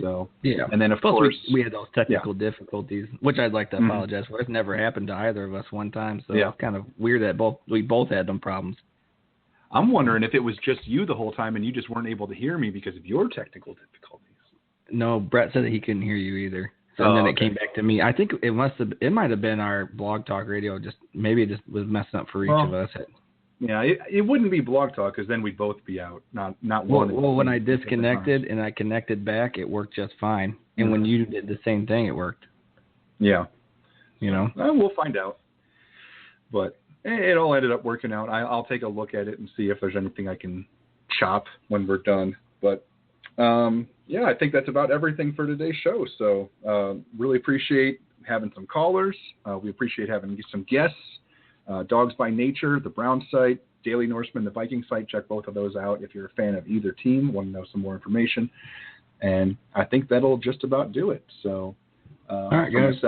So yeah. And then, of course, we had those technical difficulties, which I'd like to apologize for. It's never happened to either of us one time, so it's kind of weird that we both had them problems. I'm wondering if it was just you the whole time and you just weren't able to hear me because of your technical difficulties. No, Brett said that he couldn't hear you either. So then it came back to me. I think it might have been our Blog Talk Radio. Maybe it just was messing up for each of us. Yeah, it wouldn't be Blog Talk because then we'd both be out. Not one. Well, when I disconnected and I connected back, it worked just fine. And when you did the same thing, it worked. Yeah. You know? We'll find out. But it all ended up working out. I'll take a look at it and see if there's anything I can chop when we're done. But I think that's about everything for today's show. So really appreciate having some callers. We appreciate having some guests. DawgsByNature, the Brown site, DailyNorseman, the Viking site. Check both of those out if you're a fan of either team, want to know some more information. And I think that'll just about do it. So all right, guys.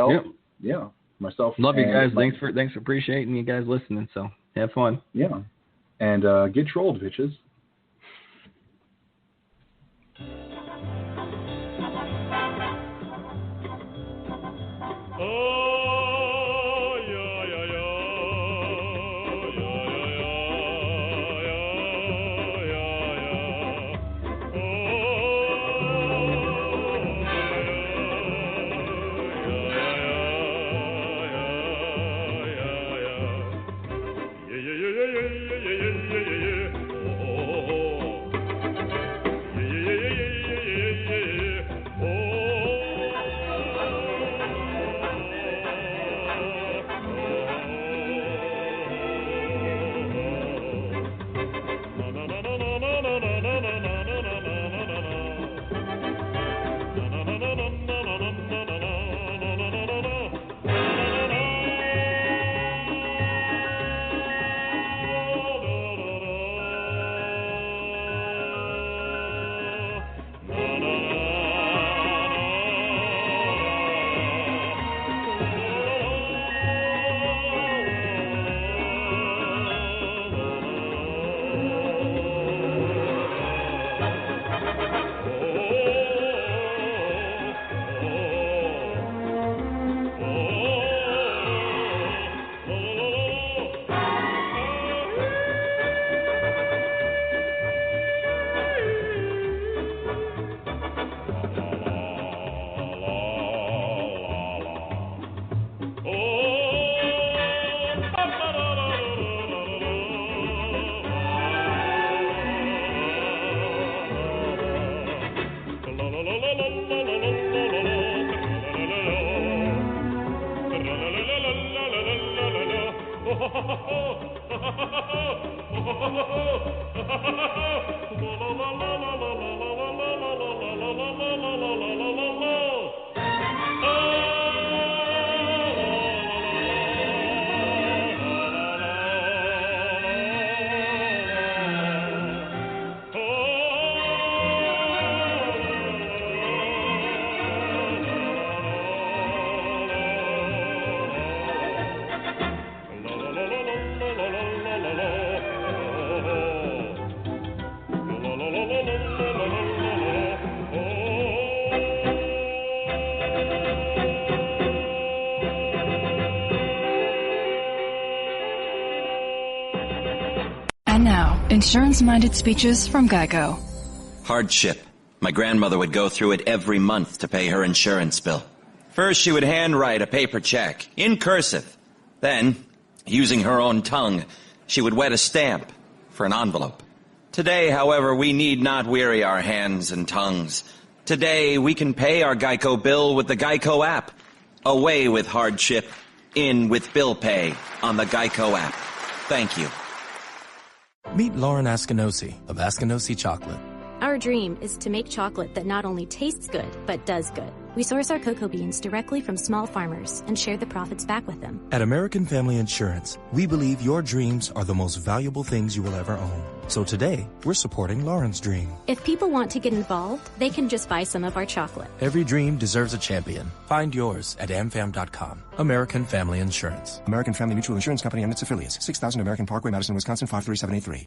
Myself. Love you guys. Thanks for appreciating you guys listening. So have fun. Yeah. And get trolled, bitches. Insurance-minded speeches from Geico. Hardship. My grandmother would go through it every month to pay her insurance bill. First, she would handwrite a paper check in cursive. Then, using her own tongue, she would wet a stamp for an envelope. Today, however, we need not weary our hands and tongues. Today, we can pay our Geico bill with the Geico app. Away with hardship, in with bill pay on the Geico app. Thank you. Meet Lauren Askinosi of Askinosi Chocolate. Our dream is to make chocolate that not only tastes good, but does good. We source our cocoa beans directly from small farmers and share the profits back with them. At American Family Insurance, we believe your dreams are the most valuable things you will ever own. So today, we're supporting Lauren's dream. If people want to get involved, they can just buy some of our chocolate. Every dream deserves a champion. Find yours at amfam.com. American Family Insurance. American Family Mutual Insurance Company and its affiliates. 6000 American Parkway, Madison, Wisconsin, 53783.